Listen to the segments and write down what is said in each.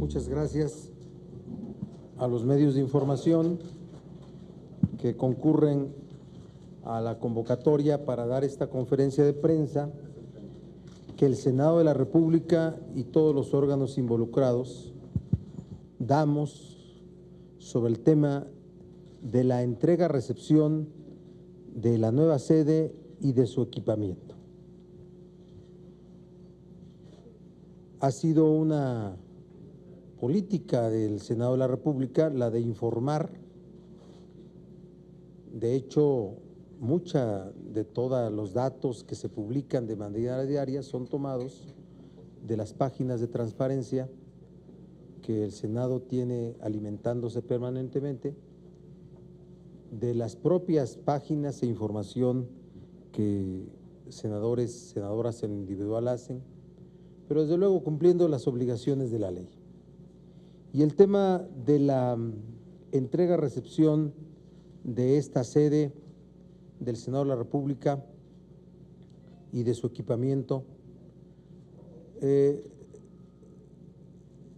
muchas gracias a los medios de información que concurren a la convocatoria para dar esta conferencia de prensa que el Senado de la República y todos los órganos involucrados damos sobre el tema de la entrega-recepción de la nueva sede y de su equipamiento. Ha sido una política del Senado de la República la de informar. De hecho, mucha de todos los datos que se publican de manera diaria son tomados de las páginas de transparencia que el Senado tiene alimentándose permanentemente, de las propias páginas e información que senadores, senadoras en individual hacen, pero desde luego cumpliendo las obligaciones de la ley. Y el tema de la entrega-recepción de esta sede del Senado de la República y de su equipamiento,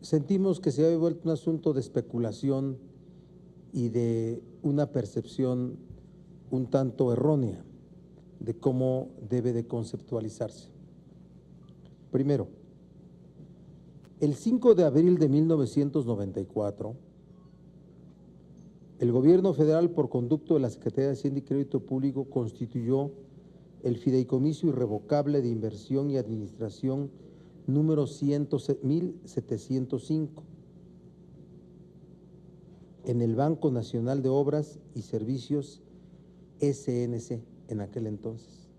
sentimos que se ha vuelto un asunto de especulación y de una percepción un tanto errónea de cómo debe de conceptualizarse. Primero, el 5 de abril de 1994, el Gobierno Federal, por conducto de la Secretaría de Hacienda y Crédito Público, constituyó el Fideicomiso Irrevocable de Inversión y Administración número 1705 en el Banco Nacional de Obras y Servicios SNC en aquel entonces,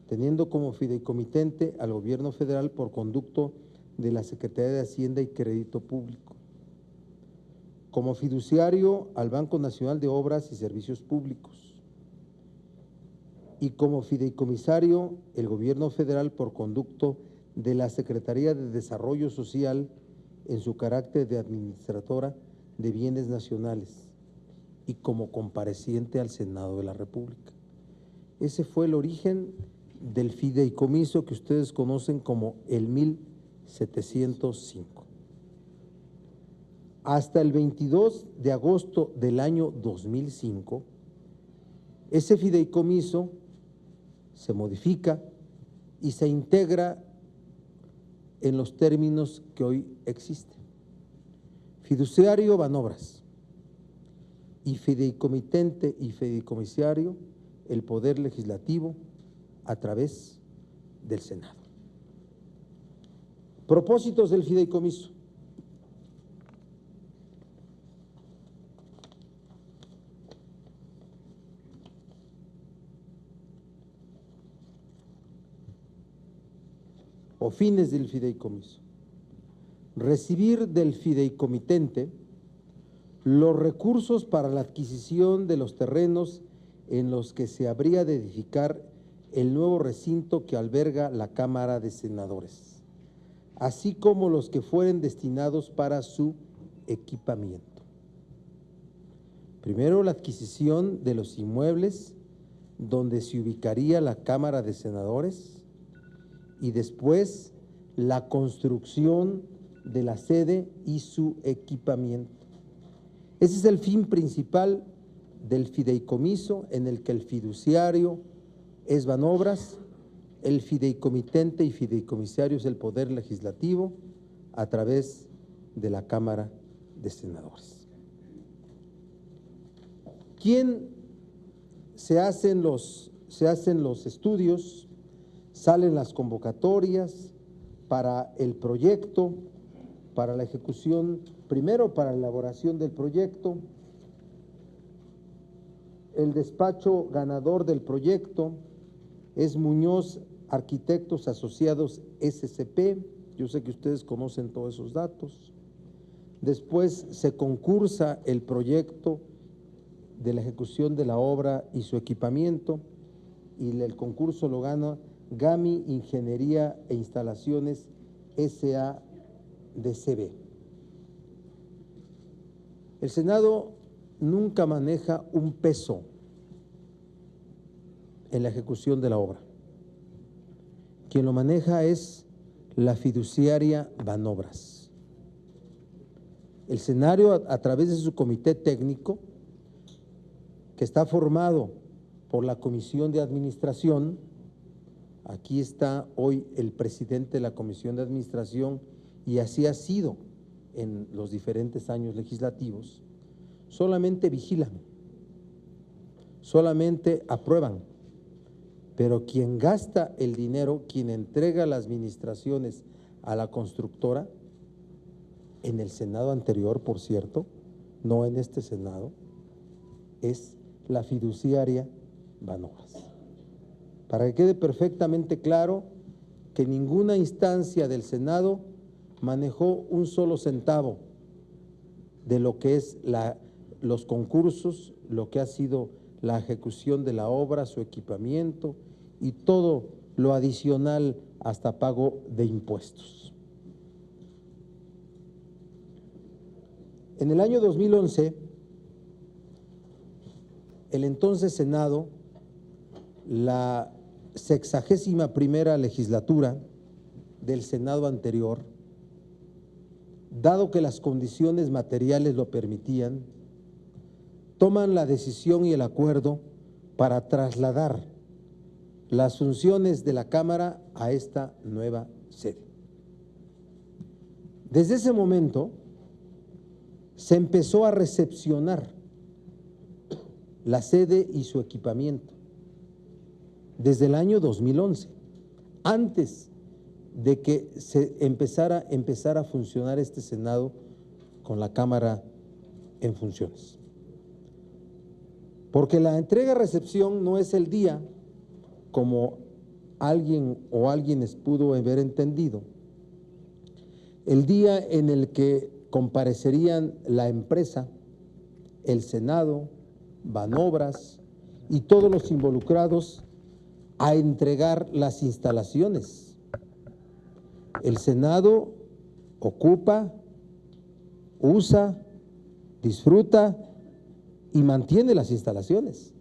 teniendo como fideicomitente al Gobierno Federal por conducto de la Secretaría de Hacienda y Crédito Público, como fiduciario al Banco Nacional de Obras y Servicios Públicos y como fideicomisario el Gobierno Federal por conducto de la Secretaría de Desarrollo Social en su carácter de administradora de bienes nacionales y como compareciente al Senado de la República. Ese fue el origen del fideicomiso que ustedes conocen como el 1705. Hasta el 22 de agosto del año 2005, ese fideicomiso se modifica y se integra en los términos que hoy existen. Fiduciario Banobras y fideicomitente y fideicomisario el Poder Legislativo a través del Senado. Propósitos del fideicomiso. O fines del fideicomiso: recibir del fideicomitente los recursos para la adquisición de los terrenos en los que se habría de edificar el nuevo recinto que alberga la Cámara de Senadores, así como los que fueren destinados para su equipamiento. Primero, la adquisición de los inmuebles donde se ubicaría la Cámara de Senadores, y después la construcción de la sede y su equipamiento. Ese es el fin principal del fideicomiso, en el que el fiduciario es Banobras, el fideicomitente y fideicomisario es el Poder Legislativo a través de la Cámara de Senadores. ¿Quién se hacen los estudios? Salen las convocatorias para el proyecto, para la ejecución, primero para la elaboración del proyecto. El despacho ganador del proyecto es Muñoz Arquitectos Asociados SCP. Yo sé que ustedes conocen todos esos datos. Después se concursa el proyecto de la ejecución de la obra y su equipamiento, y el concurso lo gana GAMI Ingeniería e Instalaciones S.A.D.C.B. El Senado nunca maneja un peso en la ejecución de la obra. Quien lo maneja es la fiduciaria Banobras. El Senado, a través de su comité técnico, que está formado por la Comisión de Administración, aquí está hoy el presidente de la Comisión de Administración y así ha sido en los diferentes años legislativos, solamente vigilan, solamente aprueban, pero quien gasta el dinero, quien entrega las administraciones a la constructora, en el Senado anterior, por cierto, no en este Senado, es la fiduciaria Banobras. Para que quede perfectamente claro que ninguna instancia del Senado manejó un solo centavo de lo que es los concursos, lo que ha sido la ejecución de la obra, su equipamiento y todo lo adicional hasta pago de impuestos. En el año 2011, el entonces Senado, la 61ª legislatura del Senado anterior, dado que las condiciones materiales lo permitían, toman la decisión y el acuerdo para trasladar las funciones de la Cámara a esta nueva sede. Desde ese momento se empezó a recepcionar la sede y su equipamiento desde el año 2011, antes de que se empezara a funcionar este Senado con la Cámara en funciones. Porque la entrega-recepción no es el día, como alguien pudo haber entendido, el día en el que comparecerían la empresa, el Senado, Banobras y todos los involucrados a entregar las instalaciones. El Senado ocupa, usa, disfruta y mantiene las instalaciones.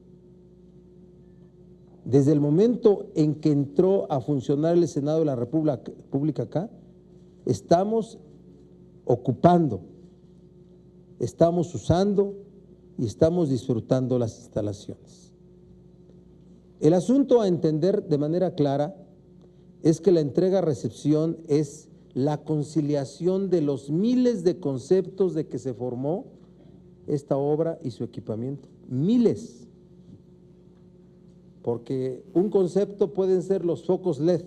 Desde el momento en que entró a funcionar el Senado de la República acá, estamos ocupando, estamos usando y estamos disfrutando las instalaciones. El asunto a entender de manera clara es que la entrega-recepción es la conciliación de los miles de conceptos de que se formó esta obra y su equipamiento. Miles. Porque un concepto pueden ser los focos LED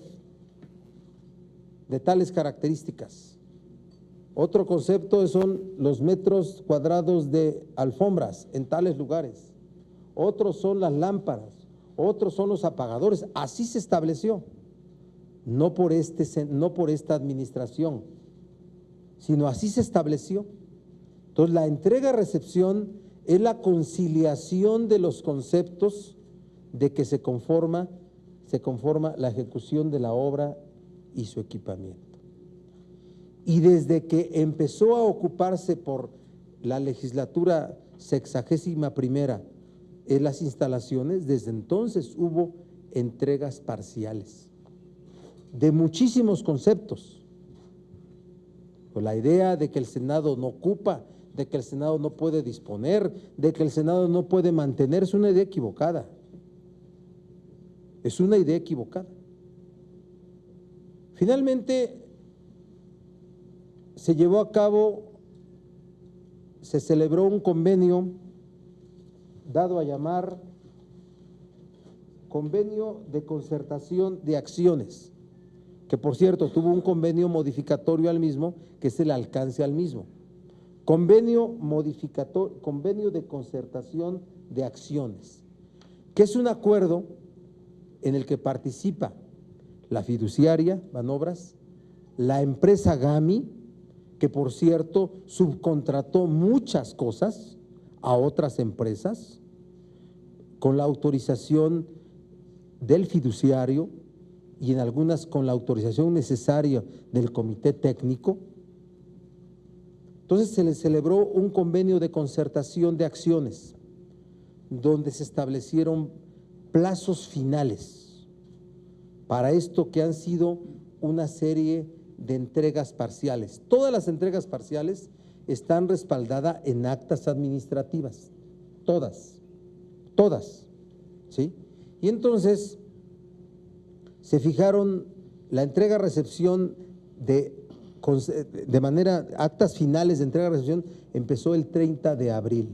de tales características. Otro concepto son los metros cuadrados de alfombras en tales lugares. Otros son las lámparas. Otros son los apagadores. Así se estableció. No por esta administración, sino así se estableció. Entonces, la entrega-recepción es la conciliación de los conceptos de que se conforma la ejecución de la obra y su equipamiento. Y desde que empezó a ocuparse por la legislatura 61ª en las instalaciones, desde entonces hubo entregas parciales de muchísimos conceptos. Con la idea de que el Senado no ocupa, de que el Senado no puede disponer, de que el Senado no puede mantener, es una idea equivocada. Es una idea equivocada. Finalmente, se celebró un convenio dado a llamar Convenio de Concertación de Acciones, que por cierto tuvo un convenio modificatorio al mismo, que es el alcance al mismo. Convenio de Concertación de Acciones, que es un acuerdo en el que participa la fiduciaria Banobras, la empresa GAMI, que por cierto subcontrató muchas cosas a otras empresas, con la autorización del fiduciario y en algunas con la autorización necesaria del comité técnico. Entonces se le celebró un convenio de concertación de acciones, donde se establecieron plazos finales para esto que han sido una serie de entregas parciales. Todas las entregas parciales están respaldadas en actas administrativas, todas, ¿sí? Y entonces se fijaron la entrega-recepción de manera, actas finales de entrega-recepción empezó el 30 de abril.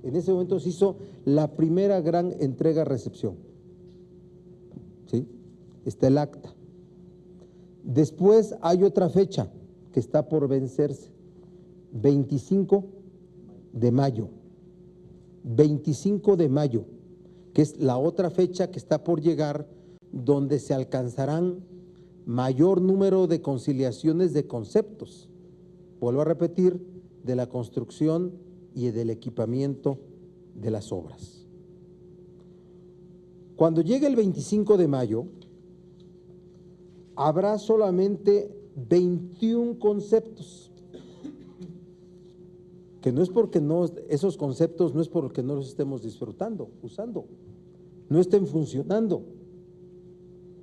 En ese momento se hizo la primera gran entrega-recepción, ¿sí? Está el acta. Después hay otra fecha que está por vencerse, 25 de mayo. 25 de mayo, que es la otra fecha que está por llegar, donde se alcanzarán mayor número de conciliaciones de conceptos. Vuelvo a repetir, de la construcción y del equipamiento de las obras. Cuando llegue el 25 de mayo, habrá solamente 21 conceptos, que no es porque no, esos conceptos no es porque no los estemos disfrutando, usando, no estén funcionando.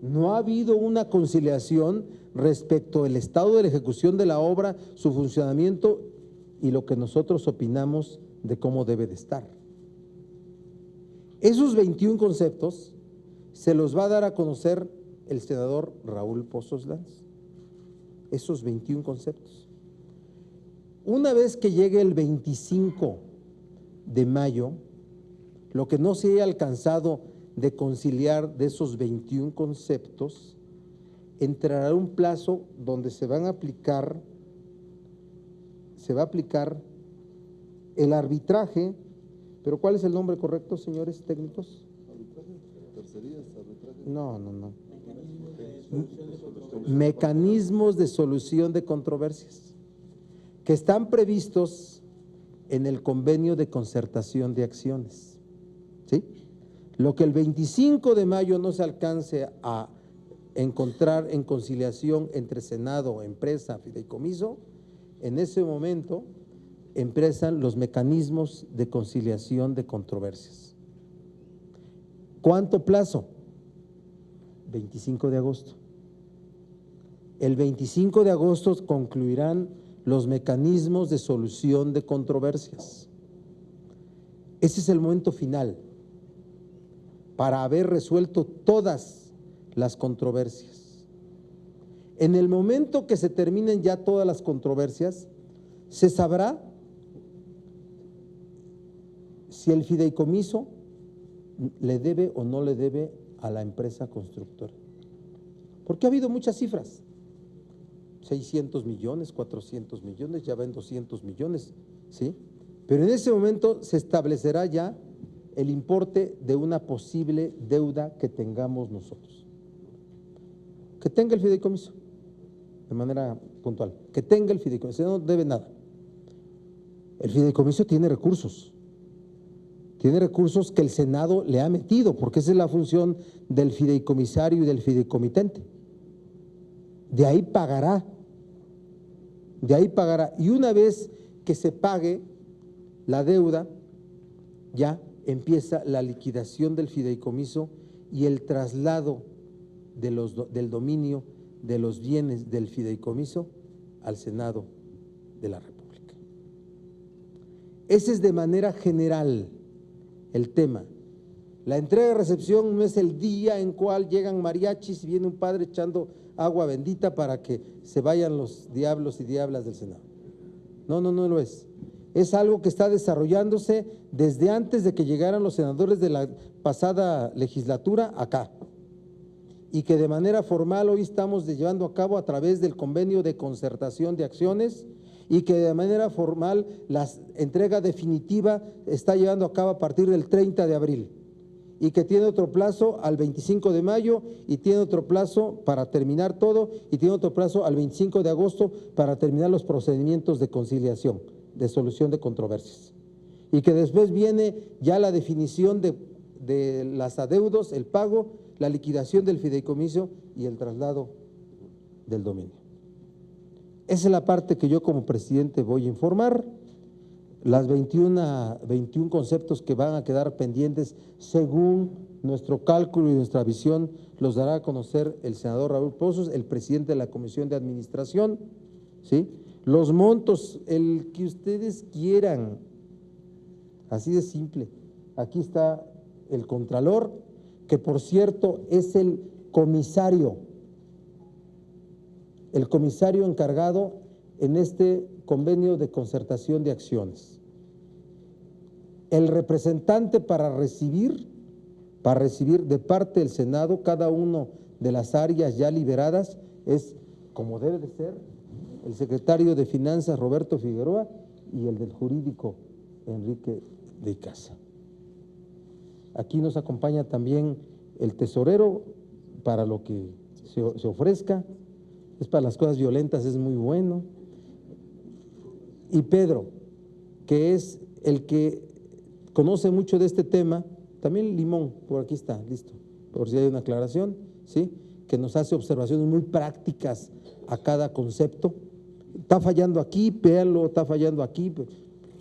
No ha habido una conciliación respecto al estado de la ejecución de la obra, su funcionamiento y lo que nosotros opinamos de cómo debe de estar. Esos 21 conceptos se los va a dar a conocer el senador Raúl Pozos Lanz. Esos 21 conceptos. Una vez que llegue el 25 de mayo, lo que no se haya alcanzado de conciliar de esos 21 conceptos, entrará un plazo donde se va a aplicar el arbitraje, pero ¿cuál es el nombre correcto, señores técnicos? No. Mecanismos de solución de controversias, que están previstos en el convenio de concertación de acciones, ¿sí? Lo que el 25 de mayo no se alcance a encontrar en conciliación entre Senado, empresa, fideicomiso, en ese momento empiezan los mecanismos de conciliación de controversias. ¿Cuánto plazo? 25 de agosto. El 25 de agosto concluirán los mecanismos de solución de controversias. Ese es el momento final para haber resuelto todas las controversias. En el momento que se terminen ya todas las controversias, se sabrá si el fideicomiso le debe o no le debe a la empresa constructora. Porque ha habido muchas cifras, 600 millones, 400 millones, ya ven 200 millones, ¿sí? Pero en ese momento se establecerá ya el importe de una posible deuda que tengamos nosotros. Que tenga el fideicomiso, de manera puntual, que tenga el fideicomiso, no debe nada. El fideicomiso tiene recursos que el Senado le ha metido, porque esa es la función del fideicomisario y del fideicomitente. De ahí pagará, y una vez que se pague la deuda, ya empieza la liquidación del fideicomiso y el traslado del dominio de los bienes del fideicomiso al Senado de la República. Ese es de manera general el tema. La entrega de recepción no es el día en cual llegan mariachis y viene un padre echando agua bendita para que se vayan los diablos y diablas del Senado. No lo es. Es algo que está desarrollándose desde antes de que llegaran los senadores de la pasada legislatura acá, y que de manera formal hoy estamos llevando a cabo a través del convenio de concertación de acciones, y que de manera formal la entrega definitiva está llevando a cabo a partir del 30 de abril, y que tiene otro plazo al 25 de mayo, y tiene otro plazo para terminar todo, y tiene otro plazo al 25 de agosto para terminar los procedimientos de conciliación, de solución de controversias. Y que después viene ya la definición de las adeudos, el pago, la liquidación del fideicomiso y el traslado del dominio. Esa es la parte que yo como presidente voy a informar. Las 21 conceptos que van a quedar pendientes, según nuestro cálculo y nuestra visión, los dará a conocer el senador Raúl Pozos, el presidente de la Comisión de Administración, ¿sí? Los montos, el que ustedes quieran, así de simple. Aquí está el contralor, que por cierto es el comisario encargado en este convenio de concertación de acciones. El representante para recibir de parte del Senado cada una de las áreas ya liberadas es, como debe de ser, el secretario de Finanzas Roberto Figueroa y el del jurídico Enrique de Icaza. Aquí nos acompaña también el tesorero para lo que se ofrezca, es para las cosas violentas, es muy bueno. Y Pedro, que es el que conoce mucho de este tema, también Limón, por aquí está, listo, por si hay una aclaración, ¿sí? Que nos hace observaciones muy prácticas a cada concepto. Está fallando aquí, véanlo, está fallando aquí, pues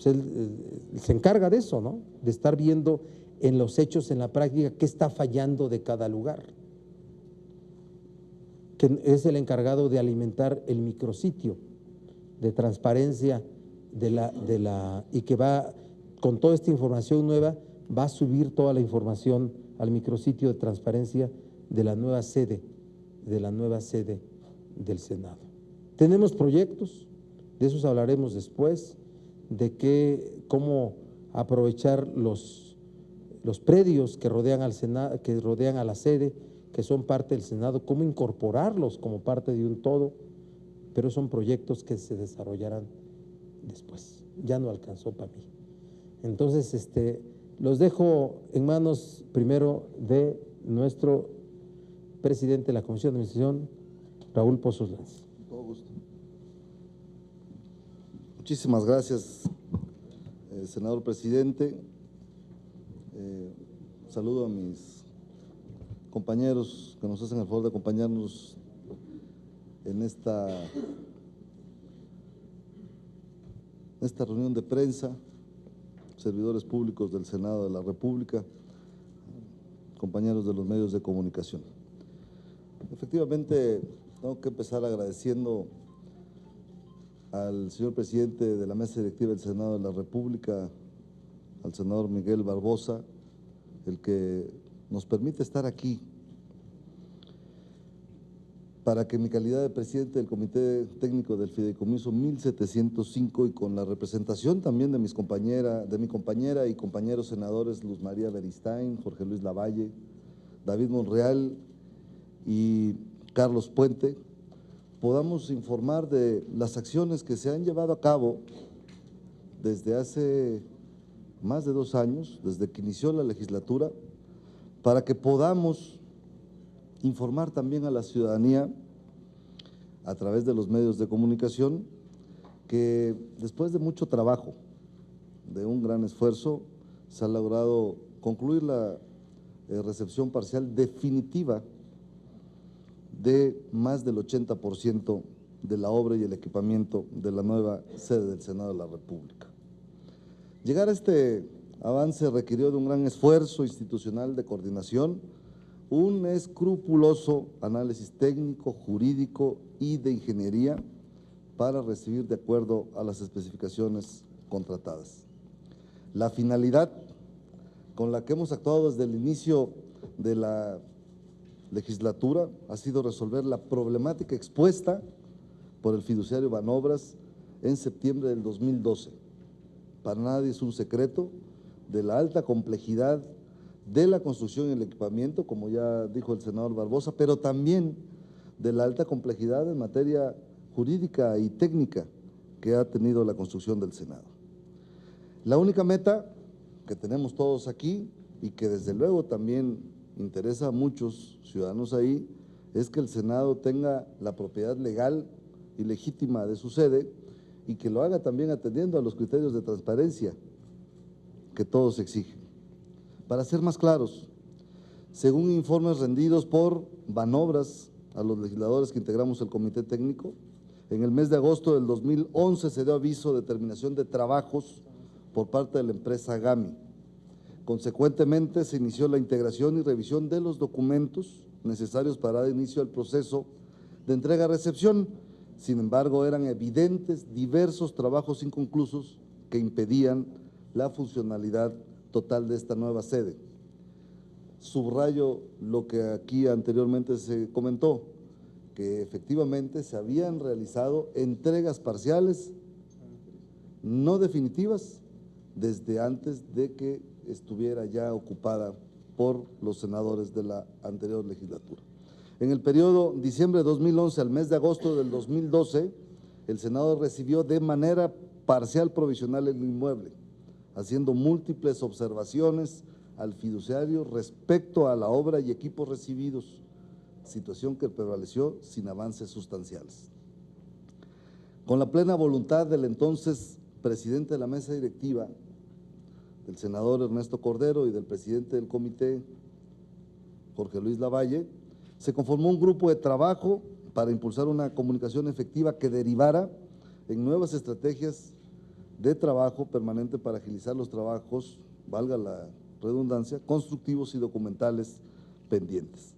él se encarga de eso, ¿no? De estar viendo en los hechos, en la práctica, qué está fallando de cada lugar. Que es el encargado de alimentar el micrositio de transparencia y que va, con toda esta información nueva, va a subir toda la información al micrositio de transparencia de la nueva sede del Senado. Tenemos proyectos, de esos hablaremos después, de cómo aprovechar los predios que rodean al Senado, que rodean a la sede, que son parte del Senado, cómo incorporarlos como parte de un todo, pero son proyectos que se desarrollarán después. Ya no alcanzó para mí. Entonces, los dejo en manos primero de nuestro presidente de la Comisión de Administración, Raúl Pozos Lanz. Con todo gusto. Muchísimas gracias, senador presidente. Saludo a mis compañeros que nos hacen el favor de acompañarnos en esta reunión de prensa, servidores públicos del Senado de la República, compañeros de los medios de comunicación. Efectivamente, tengo que empezar agradeciendo al señor presidente de la mesa directiva del Senado de la República, al senador Miguel Barbosa, el que nos permite estar aquí para que en mi calidad de presidente del Comité Técnico del Fideicomiso 1705 y con la representación también de mi compañera y compañeros senadores Luz María Beristain, Jorge Luis Lavalle, David Monreal y Carlos Puente, podamos informar de las acciones que se han llevado a cabo desde hace más de 2 años, desde que inició la legislatura, para que podamos informar también a la ciudadanía a través de los medios de comunicación que después de mucho trabajo, de un gran esfuerzo, se ha logrado concluir la recepción parcial definitiva de más del 80% de la obra y el equipamiento de la nueva sede del Senado de la República. Llegar a este avance requirió de un gran esfuerzo institucional de coordinación, un escrupuloso análisis técnico, jurídico y de ingeniería para recibir de acuerdo a las especificaciones contratadas. La finalidad con la que hemos actuado desde el inicio de la legislatura ha sido resolver la problemática expuesta por el fiduciario Banobras en septiembre del 2012. Para nadie es un secreto de la alta complejidad de la construcción y el equipamiento, como ya dijo el senador Barbosa, pero también de la alta complejidad en materia jurídica y técnica que ha tenido la construcción del Senado. La única meta que tenemos todos aquí y que desde luego también interesa a muchos ciudadanos ahí es que el Senado tenga la propiedad legal y legítima de su sede y que lo haga también atendiendo a los criterios de transparencia que todos exigen. Para ser más claros, según informes rendidos por Banobras a los legisladores que integramos el Comité Técnico, en el mes de agosto del 2011 se dio aviso de terminación de trabajos por parte de la empresa GAMI. Consecuentemente, se inició la integración y revisión de los documentos necesarios para dar inicio al proceso de entrega-recepción, Sin embargo, eran evidentes diversos trabajos inconclusos que impedían la funcionalidad total de esta nueva sede. Subrayo lo que aquí anteriormente se comentó, que efectivamente se habían realizado entregas parciales, no definitivas, desde antes de que estuviera ya ocupada por los senadores de la anterior legislatura. En el periodo diciembre de 2011 al mes de agosto del 2012, el Senado recibió de manera parcial provisional el inmueble, haciendo múltiples observaciones al fiduciario respecto a la obra y equipos recibidos, situación que prevaleció sin avances sustanciales. Con la plena voluntad del entonces presidente de la mesa directiva, del senador Ernesto Cordero, y del presidente del comité, Jorge Luis Lavalle, se conformó un grupo de trabajo para impulsar una comunicación efectiva que derivara en nuevas estrategias de trabajo permanente para agilizar los trabajos, valga la redundancia, constructivos y documentales pendientes.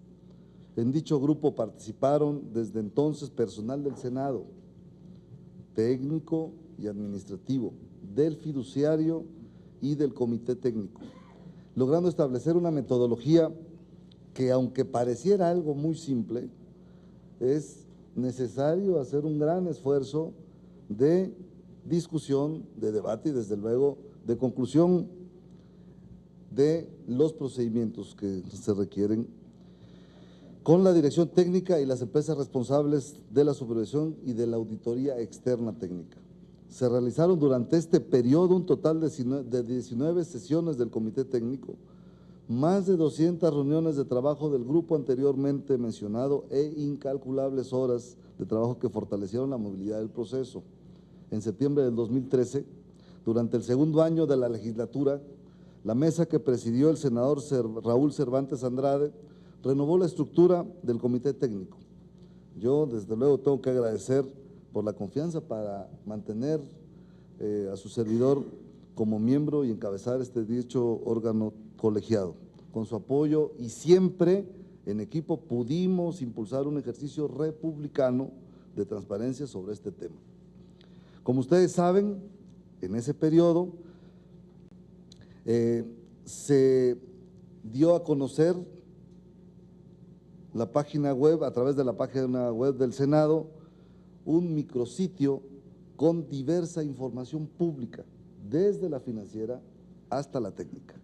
En dicho grupo participaron desde entonces personal del Senado, técnico y administrativo, del fiduciario y del comité técnico, logrando establecer una metodología que, aunque pareciera algo muy simple, es necesario hacer un gran esfuerzo de discusión, de debate y desde luego de conclusión de los procedimientos que se requieren con la dirección técnica y las empresas responsables de la supervisión y de la auditoría externa técnica. Se realizaron durante este periodo un total de 19 sesiones del comité técnico, más de 200 reuniones de trabajo del grupo anteriormente mencionado e incalculables horas de trabajo que fortalecieron la movilidad del proceso. En septiembre del 2013, durante el segundo año de la legislatura, la mesa que presidió el senador Raúl Cervantes Andrade renovó la estructura del comité técnico. Yo, desde luego, tengo que agradecer por la confianza para mantener a su servidor como miembro y encabezar este dicho órgano colegiado. Con su apoyo y siempre en equipo pudimos impulsar un ejercicio republicano de transparencia sobre este tema. Como ustedes saben, en ese periodo se dio a conocer la página web, a través de la página web del Senado, un micrositio con diversa información pública, desde la financiera hasta la técnica.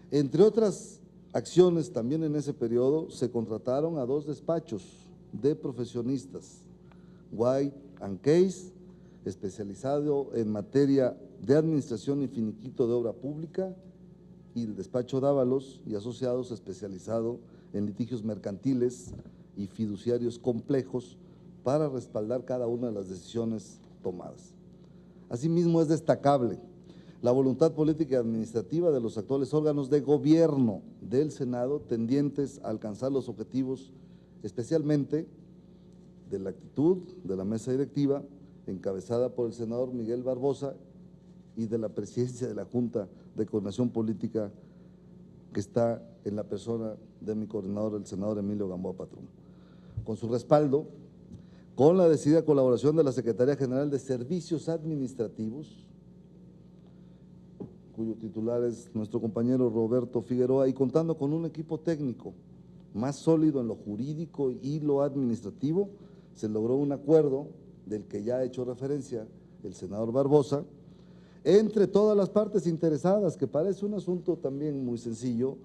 Entre otras acciones, también en ese periodo se contrataron a 2 despachos de profesionistas, White & Case, especializado en materia de administración y finiquito de obra pública, y el despacho Dávalos y Asociados, especializado en litigios mercantiles y fiduciarios complejos para respaldar cada una de las decisiones tomadas. Asimismo, es destacable la voluntad política y administrativa de los actuales órganos de gobierno del Senado tendientes a alcanzar los objetivos, especialmente de la actitud de la mesa directiva, encabezada por el senador Miguel Barbosa, y de la presidencia de la Junta de Coordinación Política, que está en la persona de mi coordinador, el senador Emilio Gamboa Patrón. Con su respaldo, con la decidida colaboración de la Secretaría General de Servicios Administrativos, cuyo titular es nuestro compañero Roberto Figueroa, y contando con un equipo técnico más sólido en lo jurídico y lo administrativo, se logró un acuerdo del que ya ha hecho referencia el senador Barbosa, entre todas las partes interesadas, que parece un asunto también muy sencillo,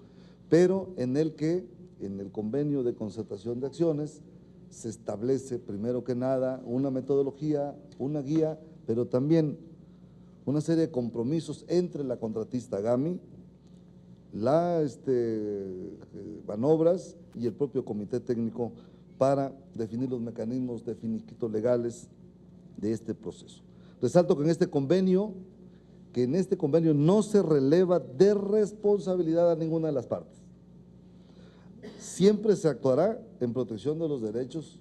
pero en el que, en el convenio de concertación de acciones, se establece primero que nada una metodología, una guía, pero también una serie de compromisos entre la contratista GAMI, la Banobras y el propio comité técnico para definir los mecanismos de finiquito legales de este proceso. Resalto que en este convenio no se releva de responsabilidad a ninguna de las partes. Siempre se actuará en protección de los derechos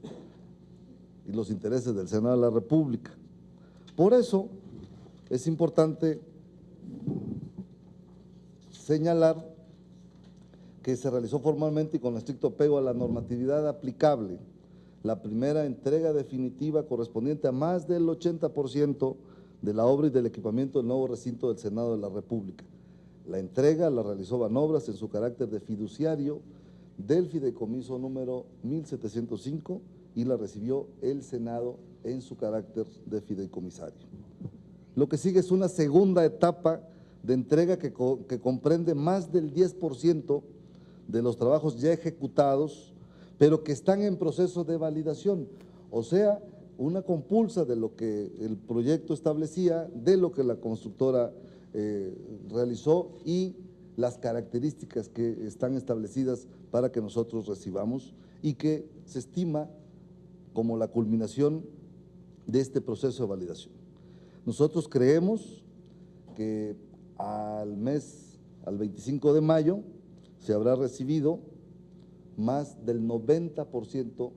y los intereses del Senado de la República. Por eso es importante señalar que se realizó formalmente y con estricto apego a la normatividad aplicable la primera entrega definitiva correspondiente a más del 80% de la obra y del equipamiento del nuevo recinto del Senado de la República. La entrega la realizó Banobras en su carácter de fiduciario del fideicomiso número 1705 y la recibió el Senado en su carácter de fideicomisario. Lo que sigue es una segunda etapa de entrega que comprende más del 10% de los trabajos ya ejecutados, pero que están en proceso de validación, o sea, una compulsa de lo que el proyecto establecía, de lo que la constructora realizó y las características que están establecidas para que nosotros recibamos y que se estima como la culminación de este proceso de validación. Nosotros creemos que al 25 de mayo, se habrá recibido más del 90%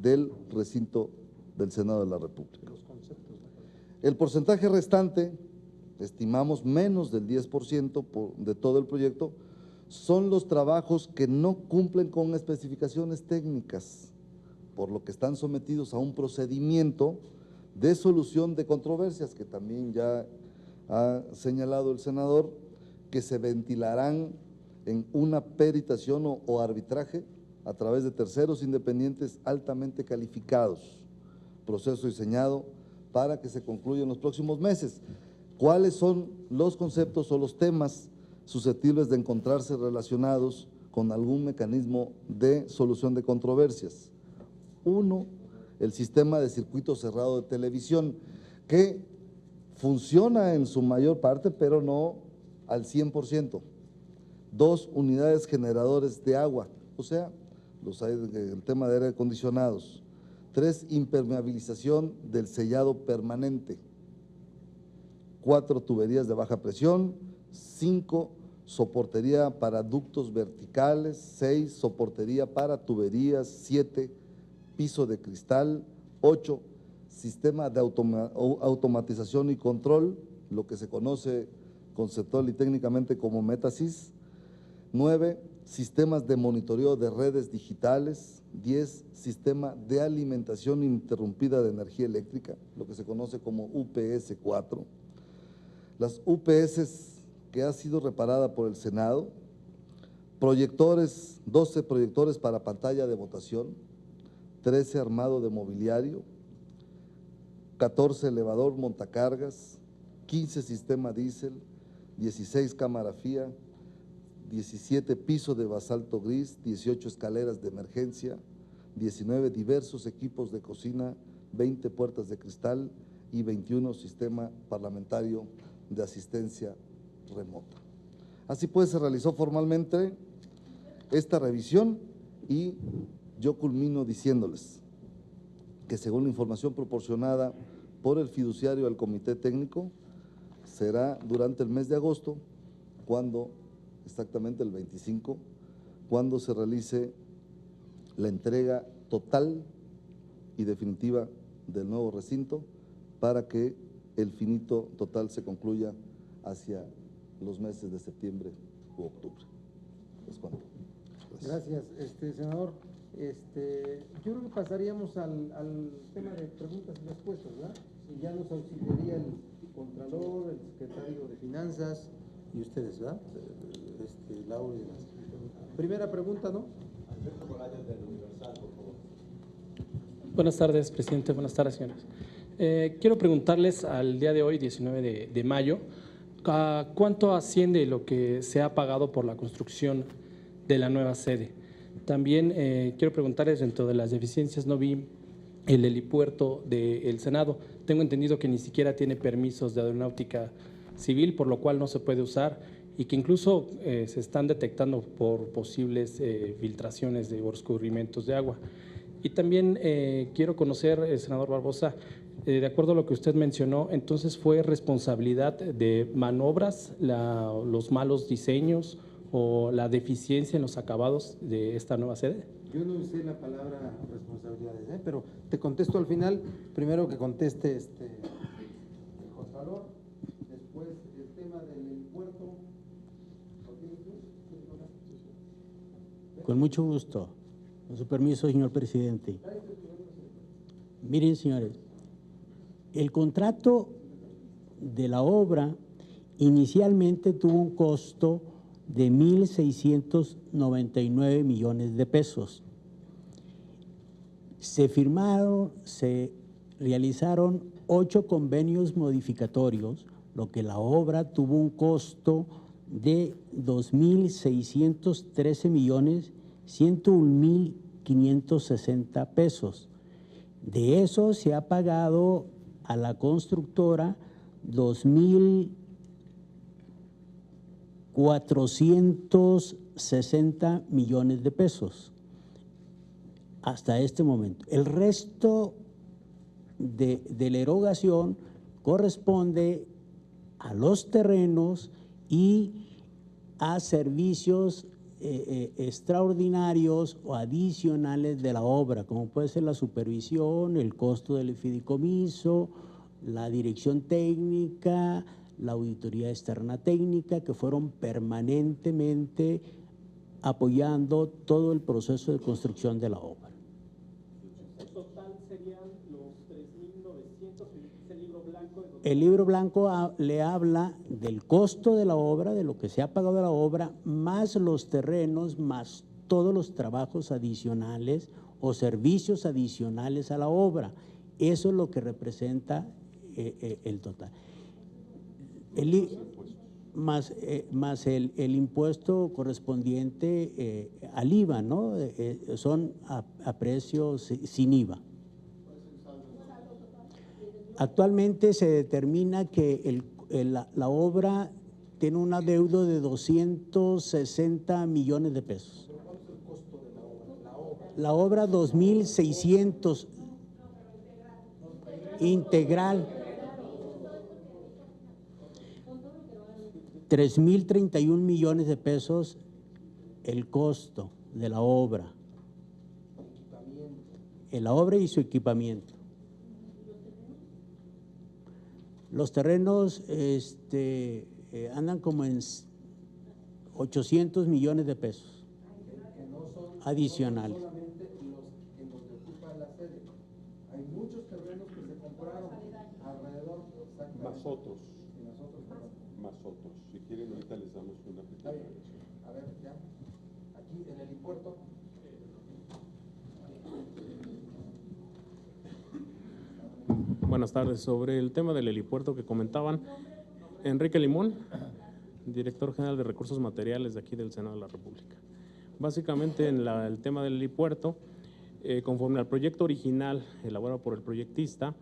del recinto del Senado de la República. El porcentaje restante, estimamos menos del 10% de todo el proyecto, son los trabajos que no cumplen con especificaciones técnicas, por lo que están sometidos a un procedimiento de solución de controversias, que también ya ha señalado el senador, que se ventilarán en una peritación o arbitraje a través de terceros independientes altamente calificados, proceso diseñado para que se concluya en los próximos meses. ¿Cuáles son los conceptos o los temas susceptibles de encontrarse relacionados con algún mecanismo de solución de controversias? Uno, el sistema de circuito cerrado de televisión, que funciona en su mayor parte, pero no al 100%. Dos, unidades generadores de agua, o sea, el tema de aire acondicionados. Tres, impermeabilización del sellado permanente. 4, tuberías de baja presión. 5, soportería para ductos verticales. 6, soportería para tuberías. 7, piso de cristal. 8, sistema de automatización y control, lo que se conoce conceptual y técnicamente como Metasys. 9, sistemas de monitoreo de redes digitales. 10, sistema de alimentación ininterrumpida de energía eléctrica, lo que se conoce como UPS 4. Las UPS que ha sido reparada por el Senado, proyectores, 12 proyectores para pantalla de votación, 13 armado de mobiliario, 14 elevador montacargas, 15 sistema diésel, 16 cámara fía, 17 piso de basalto gris, 18 escaleras de emergencia, 19 diversos equipos de cocina, 20 puertas de cristal y 21 sistema parlamentario de asistencia remota. Así pues, se realizó formalmente esta revisión y yo culmino diciéndoles que según la información proporcionada por el fiduciario al Comité Técnico, será durante el mes de agosto, cuando exactamente el 25, cuando se realice la entrega total y definitiva del nuevo recinto para que el finito total se concluya hacia los meses de septiembre u octubre. ¿Es cuánto? Gracias, senador. Yo creo que pasaríamos al tema de preguntas y respuestas, ¿verdad? Y ya nos auxiliaría el Contralor, el Secretario de Finanzas y ustedes, ¿verdad? Laura y demás. Primera pregunta, ¿no? Alberto Morales del Universal, por favor. Buenas tardes, presidente. Buenas tardes, señores. Quiero preguntarles al día de hoy, 19 de mayo, ¿cuánto asciende lo que se ha pagado por la construcción de la nueva sede? También quiero preguntarles, dentro de las deficiencias no vi el helipuerto del Senado. Tengo entendido que ni siquiera tiene permisos de aeronáutica civil, por lo cual no se puede usar y que incluso se están detectando por posibles filtraciones de escurrimientos de agua. Y también quiero conocer, senador Barbosa, de acuerdo a lo que usted mencionó, entonces fue responsabilidad de Banobras los malos diseños o la deficiencia en los acabados de esta nueva sede. Yo no usé la palabra responsabilidades, pero te contesto al final. Primero que conteste el Contralor, después el tema del puerto. Con mucho gusto. Con su permiso, señor presidente. Miren, señores, el contrato de la obra inicialmente tuvo un costo de 1,699 millones de pesos. Se realizaron 8 convenios modificatorios, lo que la obra tuvo un costo de 2,613,101,560 pesos. De eso se ha pagado a la constructora 2,460 millones de pesos hasta este momento. El resto de la erogación corresponde a los terrenos y a servicios extraordinarios o adicionales de la obra, como puede ser la supervisión, el costo del fideicomiso, la dirección técnica, la auditoría externa técnica, que fueron permanentemente apoyando todo el proceso de construcción de la obra. ¿El total serían los 3,900 que dice el libro blanco? El libro blanco le habla del costo de la obra, de lo que se ha pagado de la obra, más los terrenos, más todos los trabajos adicionales o servicios adicionales a la obra. Eso es lo que representa el total. Más el impuesto correspondiente al IVA, ¿no? Son a precios sin IVA. Actualmente se determina que la obra tiene un adeudo de 260 millones de pesos. ¿Pero cuánto es el costo de la obra? La obra 2,600 integral. 3,031 millones de pesos el costo de la obra. La obra y su equipamiento. Los terrenos andan como en 800 millones de pesos adicionales. Solamente los en donde ocupa la sede. Hay muchos terrenos que se compraron alrededor. Más otros. Y nosotros, perdón. Más otros. Si quieren, ahorita les damos una Está pequeña. bien. A ver, ya. Aquí en el helipuerto. Buenas tardes. Sobre el tema del helipuerto que comentaban, Enrique Limón, director general de Recursos Materiales de aquí del Senado de la República. Básicamente, en el tema del helipuerto, conforme al proyecto original elaborado por el proyectista,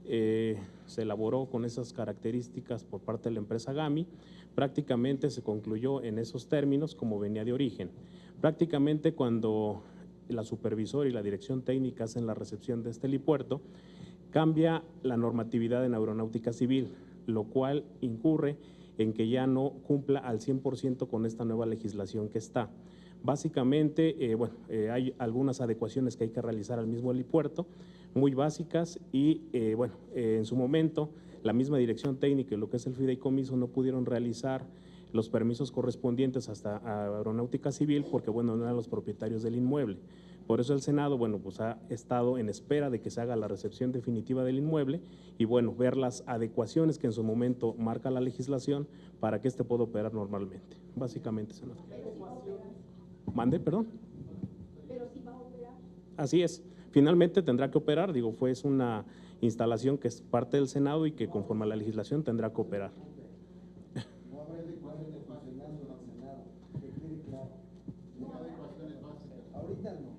se elaboró con esas características por parte de la empresa GAMI. Prácticamente se concluyó en esos términos como venía de origen. Prácticamente cuando la supervisora y la dirección técnica hacen la recepción de este helipuerto, cambia la normatividad en aeronáutica civil, lo cual incurre en que ya no cumpla al 100% con esta nueva legislación que está. Básicamente, hay algunas adecuaciones que hay que realizar al mismo helipuerto, muy básicas, y en su momento la misma dirección técnica y lo que es el fideicomiso no pudieron realizar los permisos correspondientes hasta aeronáutica civil porque no eran los propietarios del inmueble. Por eso el Senado, ha estado en espera de que se haga la recepción definitiva del inmueble y, ver las adecuaciones que en su momento marca la legislación para que éste pueda operar normalmente. Básicamente, Senado. ¿Mande, perdón? Pero si va a operar. Así es. Finalmente tendrá que operar, es una instalación que es parte del Senado y que conforme a la legislación tendrá que operar. No habrá adecuaciones funcionando al Senado, que quede claro. No hay adecuaciones básicas. Ahorita no.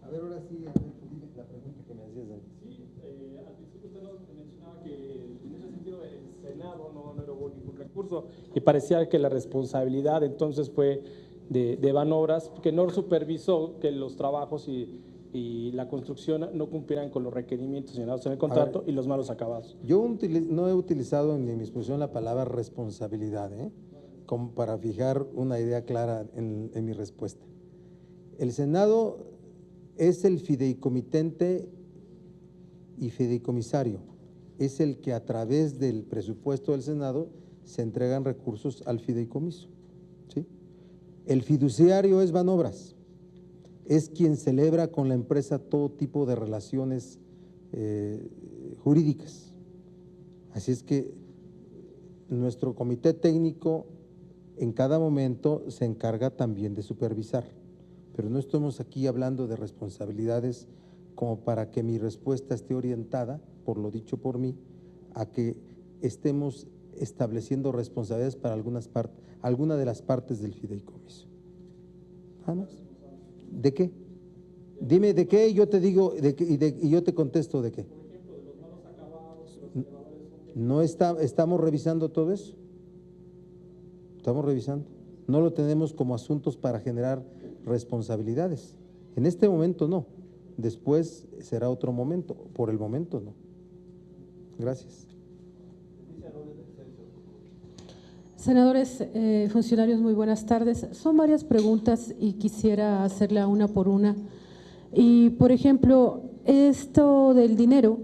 A ver, ahora sí, dime la pregunta que me hacías, Dani. Sí, al principio usted nos mencionaba que en ese sentido el Senado no erogó ningún recurso y parecía que la responsabilidad entonces fue de Banobras, que no supervisó que los trabajos y la construcción no cumplieran con los requerimientos señalados en el contrato y los malos acabados. Yo no he utilizado en mi exposición la palabra responsabilidad, como para fijar una idea clara en mi respuesta. El Senado es el fideicomitente y fideicomisario, es el que a través del presupuesto del Senado se entregan recursos al fideicomiso, ¿sí? El fiduciario es Banobras, es quien celebra con la empresa todo tipo de relaciones jurídicas. Así es que nuestro comité técnico en cada momento se encarga también de supervisar, pero no estamos aquí hablando de responsabilidades como para que mi respuesta esté orientada, por lo dicho por mí, a que estemos estableciendo responsabilidades para alguna de las partes del fideicomiso. ¿Nada más? ¿De qué? Dime de qué y yo te digo y yo te contesto de qué. No estamos revisando todo eso. Estamos revisando. No lo tenemos como asuntos para generar responsabilidades. En este momento no. Después será otro momento. Por el momento no. Gracias. Senadores, funcionarios, muy buenas tardes. Son varias preguntas y quisiera hacerla una por una. Y, por ejemplo, esto del dinero,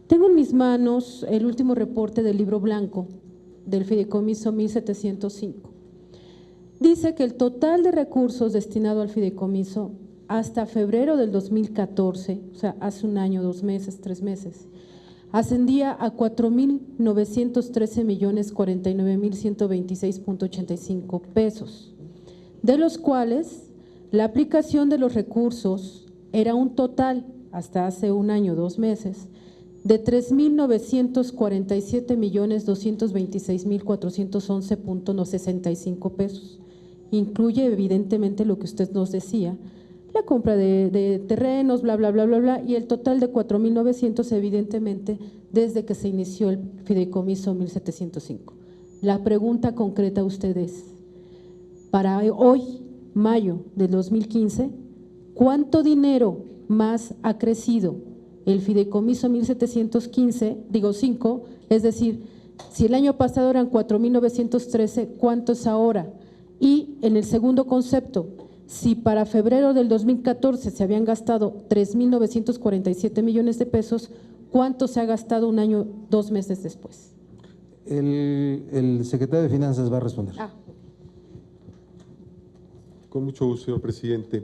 tengo en mis manos el último reporte del libro blanco del fideicomiso 1705. Dice que el total de recursos destinado al fideicomiso hasta febrero del 2014, o sea, hace un año, 2 meses, 3 meses, ascendía a 4,913,049,126.85 pesos, de los cuales la aplicación de los recursos era un total, hasta hace un año, 2 meses, de 3,947,226,411.65 pesos. Incluye evidentemente lo que usted nos decía, la compra de terrenos, bla, bla, bla, bla, bla, y el total de 4,900 evidentemente desde que se inició el fideicomiso 1705. La pregunta concreta a ustedes, para hoy, mayo del 2015, ¿cuánto dinero más ha crecido el fideicomiso 1715, 5, es decir, si el año pasado eran 4,913, ¿cuánto es ahora? Y en el segundo concepto, si para febrero del 2014 se habían gastado 3,947 millones de pesos, ¿cuánto se ha gastado un año, 2 meses después? El secretario de Finanzas va a responder. Con mucho gusto, señor presidente.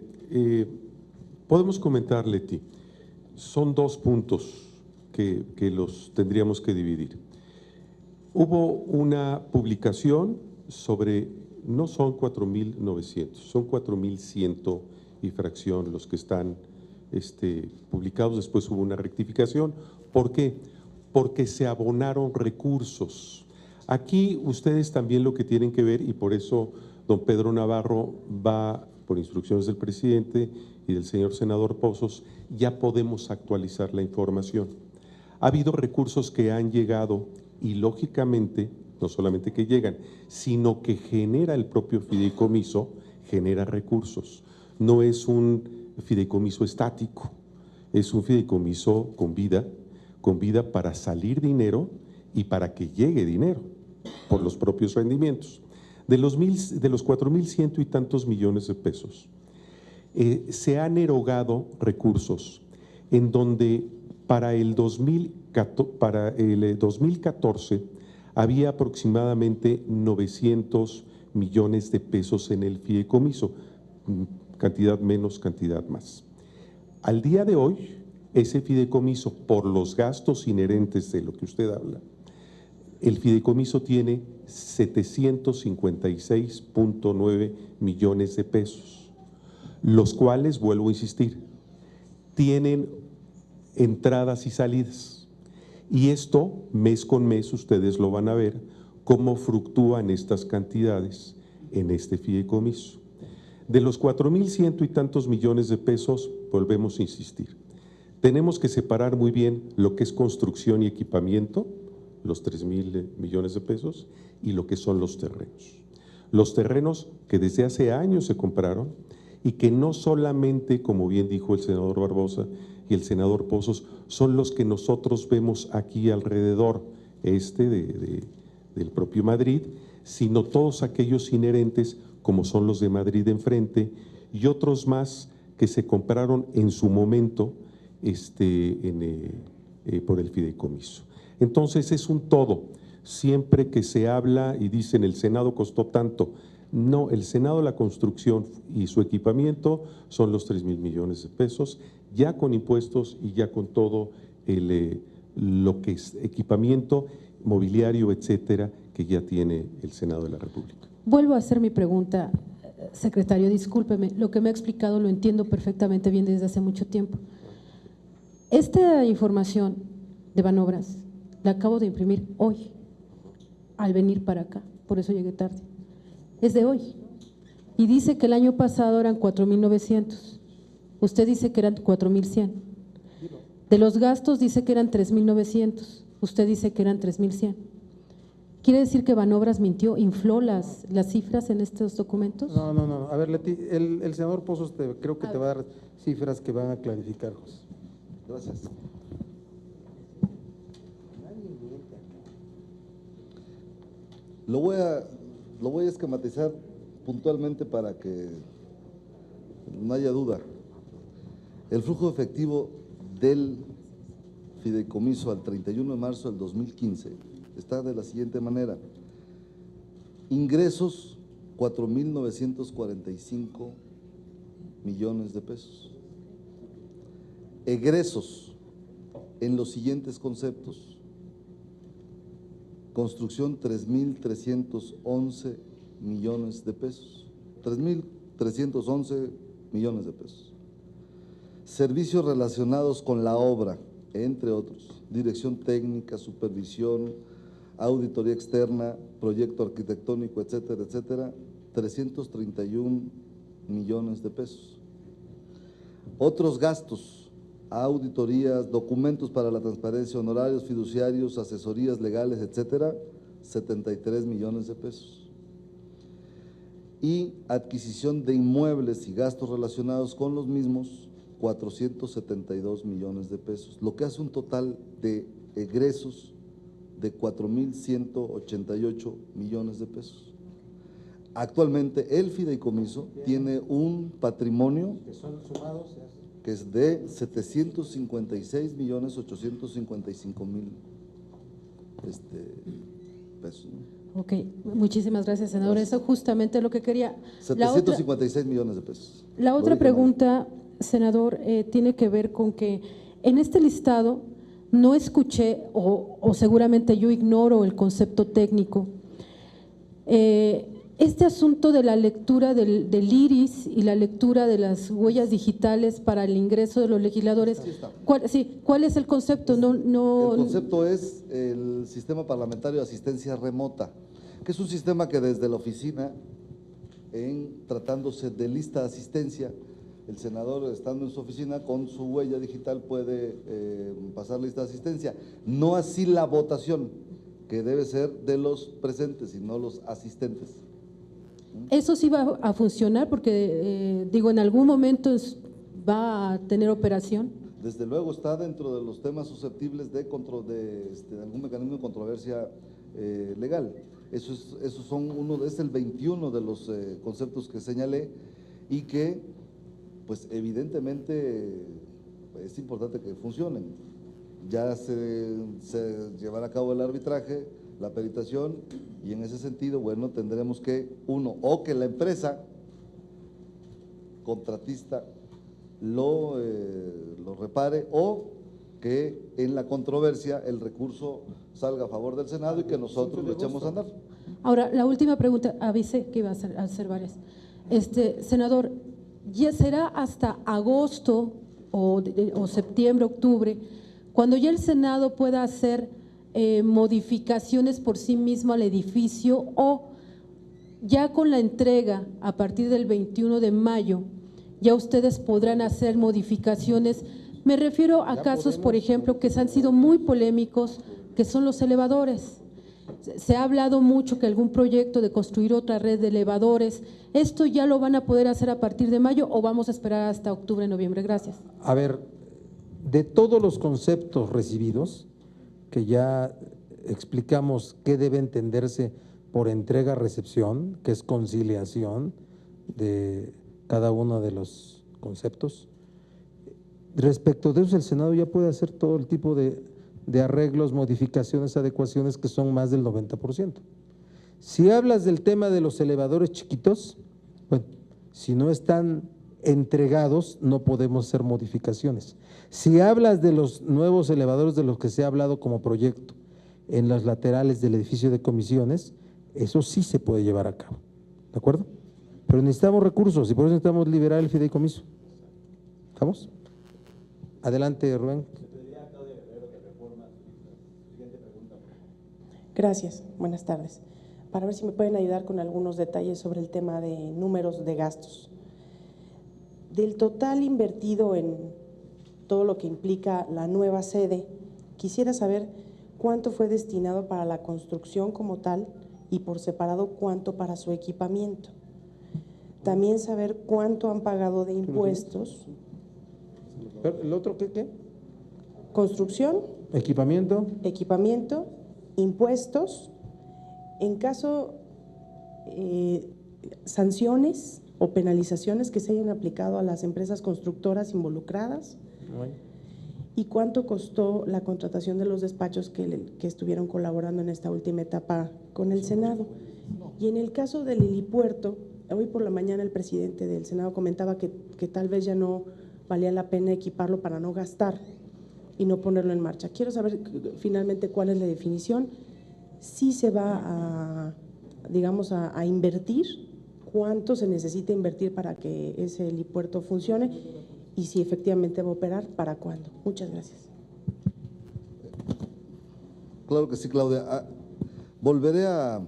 Podemos comentar, Leti, son 2 puntos que los tendríamos que dividir. Hubo una publicación sobre, no son 4,900, son 4,100 y fracción los que están publicados. Después hubo una rectificación. ¿Por qué? Porque se abonaron recursos. Aquí ustedes también lo que tienen que ver, y por eso don Pedro Navarro va, por instrucciones del presidente y del señor senador Pozos, ya podemos actualizar la información. Ha habido recursos que han llegado y lógicamente, no solamente que llegan, sino que genera el propio fideicomiso, genera recursos. No es un fideicomiso estático, es un fideicomiso con vida para salir dinero y para que llegue dinero por los propios rendimientos. De los 4,100 y tantos millones de pesos, se han erogado recursos en donde para el 2014 había aproximadamente 900 millones de pesos en el fideicomiso, cantidad menos, cantidad más. Al día de hoy, ese fideicomiso, por los gastos inherentes de lo que usted habla, el fideicomiso tiene 756.9 millones de pesos, los cuales, vuelvo a insistir, tienen entradas y salidas. Y esto, mes con mes, ustedes lo van a ver, cómo fluctúan estas cantidades en este fideicomiso. De los 4,100 y tantos millones de pesos, volvemos a insistir, tenemos que separar muy bien lo que es construcción y equipamiento, los 3,000 millones de pesos, y lo que son los terrenos. Los terrenos que desde hace años se compraron y que no solamente, como bien dijo el senador Barbosa y el senador Pozos, son los que nosotros vemos aquí alrededor, del propio Madrid, sino todos aquellos inherentes como son los de Madrid de enfrente y otros más que se compraron en su momento por el fideicomiso. Entonces es un todo. Siempre que se habla y dicen el Senado costó tanto, No, el Senado, la construcción y su equipamiento son los 3,000 millones de pesos, ya con impuestos y ya con todo lo que es equipamiento, mobiliario, etcétera, que ya tiene el Senado de la República. Vuelvo a hacer mi pregunta, secretario, discúlpeme, lo que me ha explicado lo entiendo perfectamente bien desde hace mucho tiempo. Esta información de Banobras la acabo de imprimir hoy, al venir para acá, por eso llegué tarde. Es de hoy. Y dice que el año pasado eran 4,900. Usted dice que eran 4,100. De los gastos dice que eran 3,900. Usted dice que eran 3,100. ¿Quiere decir que Banobras mintió, infló las cifras en estos documentos? No. A ver, Leti, el senador Pozos creo que te va a dar cifras que van a clarificar, José. Gracias. Lo voy a esquematizar puntualmente para que no haya duda. El flujo efectivo del fideicomiso al 31 de marzo del 2015 está de la siguiente manera. Ingresos, 4,945 millones de pesos. Egresos, en los siguientes conceptos. Construcción, 3,311 millones de pesos. 3,311 millones de pesos. Servicios relacionados con la obra, entre otros. Dirección técnica, supervisión, auditoría externa, proyecto arquitectónico, etcétera, etcétera. 331 millones de pesos. Otros gastos, auditorías, documentos para la transparencia, honorarios fiduciarios, asesorías legales, etcétera, 73 millones de pesos. Y adquisición de inmuebles y gastos relacionados con los mismos, 472 millones de pesos, lo que hace un total de egresos de 4,188 millones de pesos. Actualmente el fideicomiso tiene un patrimonio Que son sumados, que es de 756,855,000 pesos. ¿No? Ok, muchísimas gracias, senador. Gracias. Eso justamente es lo que quería. 756 millones de pesos. La Lo otra dije mal. pregunta, senador, tiene que ver con que en este listado no escuché, o seguramente yo ignoro el concepto técnico, este asunto de la lectura del iris y la lectura de las huellas digitales para el ingreso de los legisladores, ¿cuál es el concepto? El concepto es el Sistema Parlamentario de Asistencia Remota, que es un sistema que desde la oficina, tratándose de lista de asistencia, el senador estando en su oficina con su huella digital puede pasar lista de asistencia. No así la votación, que debe ser de los presentes y no los asistentes. ¿Eso sí va a funcionar? Porque, digo, en algún momento va a tener operación. Desde luego está dentro de los temas susceptibles de algún mecanismo de controversia legal. Esos son es el 21 de los conceptos que señalé y que, pues evidentemente, es importante que funcionen. Ya se llevará a cabo el arbitraje, la peritación, y en ese sentido, bueno, tendremos que, o que la empresa contratista lo repare, o que en la controversia el recurso salga a favor del Senado y que nosotros lo echemos a andar. Ahora, la última pregunta, avisé que iba a hacer varias. Senador, ¿ya será hasta agosto o septiembre, octubre, cuando ya el Senado pueda hacer modificaciones por sí mismo al edificio, o ya con la entrega a partir del 21 de mayo, ya ustedes podrán hacer modificaciones? Me refiero a casos, por ejemplo, que han sido muy polémicos, que son los elevadores. Se ha hablado mucho que algún proyecto de construir otra red de elevadores, ¿esto ya lo van a poder hacer a partir de mayo o vamos a esperar hasta octubre, noviembre? Gracias. A ver, de todos los conceptos recibidos, que ya explicamos qué debe entenderse por entrega-recepción, que es conciliación de cada uno de los conceptos. Respecto de eso, el Senado ya puede hacer todo el tipo de arreglos, modificaciones, adecuaciones que son más del 90%. Si hablas del tema de los elevadores chiquitos, bueno, si no están entregados, no podemos hacer modificaciones. Si hablas de los nuevos elevadores de los que se ha hablado como proyecto en las laterales del edificio de comisiones, eso sí se puede llevar a cabo, ¿de acuerdo? Pero necesitamos recursos y por eso necesitamos liberar el fideicomiso. ¿Estamos? Adelante, Rubén. Gracias, buenas tardes. Para ver si me pueden ayudar con algunos detalles sobre el tema de números de gastos. Del total invertido en todo lo que implica la nueva sede, quisiera saber cuánto fue destinado para la construcción como tal y por separado cuánto para su equipamiento. También saber cuánto han pagado de impuestos. ¿El otro qué? Construcción, Equipamiento. impuestos, en caso sanciones o penalizaciones que se hayan aplicado a las empresas constructoras involucradas. Bueno. ¿Y cuánto costó la contratación de los despachos que estuvieron colaborando en esta última etapa con el Senado? Y en el caso del helipuerto, hoy por la mañana el presidente del Senado comentaba que tal vez ya no valía la pena equiparlo para no gastar y no ponerlo en marcha. Quiero saber finalmente cuál es la definición, si se va a, digamos, a invertir, cuánto se necesita invertir para que ese helipuerto funcione y si efectivamente va a operar, ¿para cuándo? Muchas gracias. Claro que sí, Claudia. Volveré a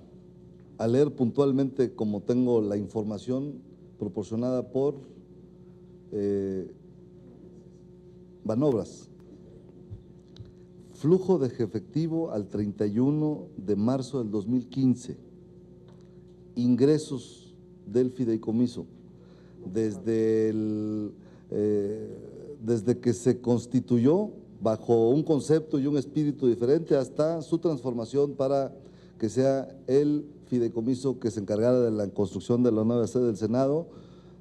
leer puntualmente como tengo la información proporcionada por Banobras. Flujo de efectivo al 31 de marzo del 2015. Ingresos del fideicomiso. Desde que se constituyó bajo un concepto y un espíritu diferente hasta su transformación para que sea el fideicomiso que se encargara de la construcción de la nueva sede del Senado,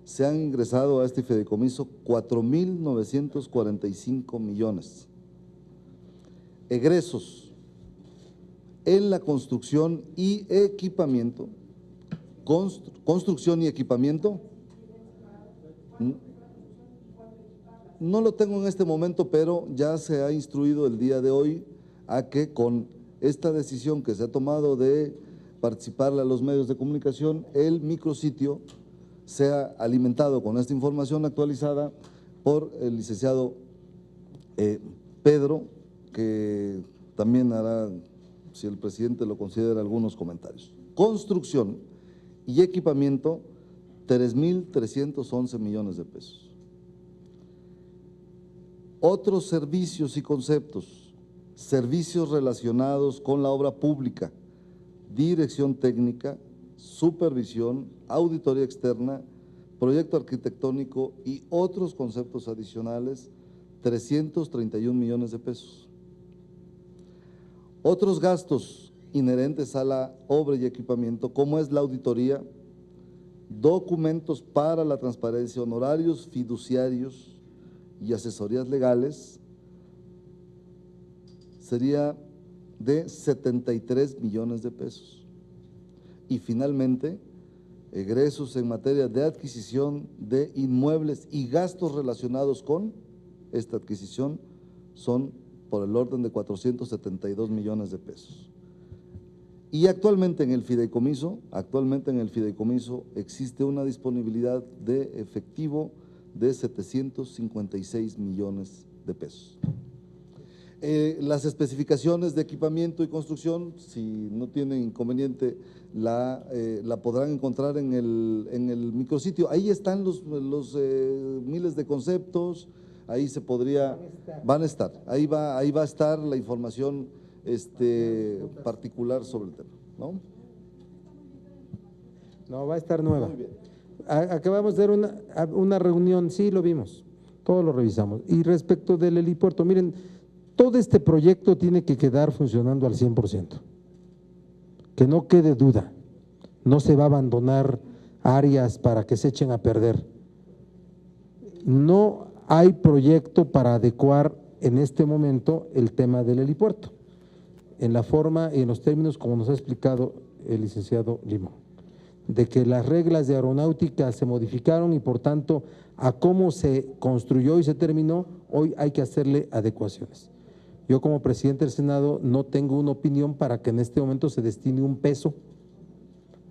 se han ingresado a este fideicomiso 4.945 millones. Egresos en la construcción y equipamiento. Construcción y equipamiento. No lo tengo en este momento, pero ya se ha instruido el día de hoy a que con esta decisión que se ha tomado de participarle a los medios de comunicación, el micrositio sea alimentado con esta información actualizada por el licenciado Pedro, que también hará, si el presidente lo considera, algunos comentarios. Construcción y equipamiento, 3.311 millones de pesos. Otros servicios y conceptos, servicios relacionados con la obra pública, dirección técnica, supervisión, auditoría externa, proyecto arquitectónico y otros conceptos adicionales, 331 millones de pesos. Otros gastos inherentes a la obra y equipamiento, como es la auditoría, documentos para la transparencia, honorarios fiduciarios y asesorías legales, sería de 73 millones de pesos. Y finalmente, egresos en materia de adquisición de inmuebles y gastos relacionados con esta adquisición son por el orden de 472 millones de pesos. Y actualmente en el fideicomiso existe una disponibilidad de efectivo de 756 millones de pesos. Las especificaciones de equipamiento y construcción, si no tienen inconveniente, la podrán encontrar en el micrositio. Ahí están los miles de conceptos, ahí se podría, van a estar, ahí va a estar la información particular sobre el tema, ¿no? No, va a estar nueva. Acabamos de dar una reunión, sí, lo vimos, todo lo revisamos. Y respecto del helipuerto, miren, todo este proyecto tiene que quedar funcionando al 100%. Que no quede duda, no se va a abandonar áreas para que se echen a perder. No hay proyecto para adecuar en este momento el tema del helipuerto, en la forma y en los términos como nos ha explicado el licenciado Limón, de que las reglas de aeronáutica se modificaron y por tanto a cómo se construyó y se terminó, hoy hay que hacerle adecuaciones. Yo como presidente del Senado no tengo una opinión para que en este momento se destine un peso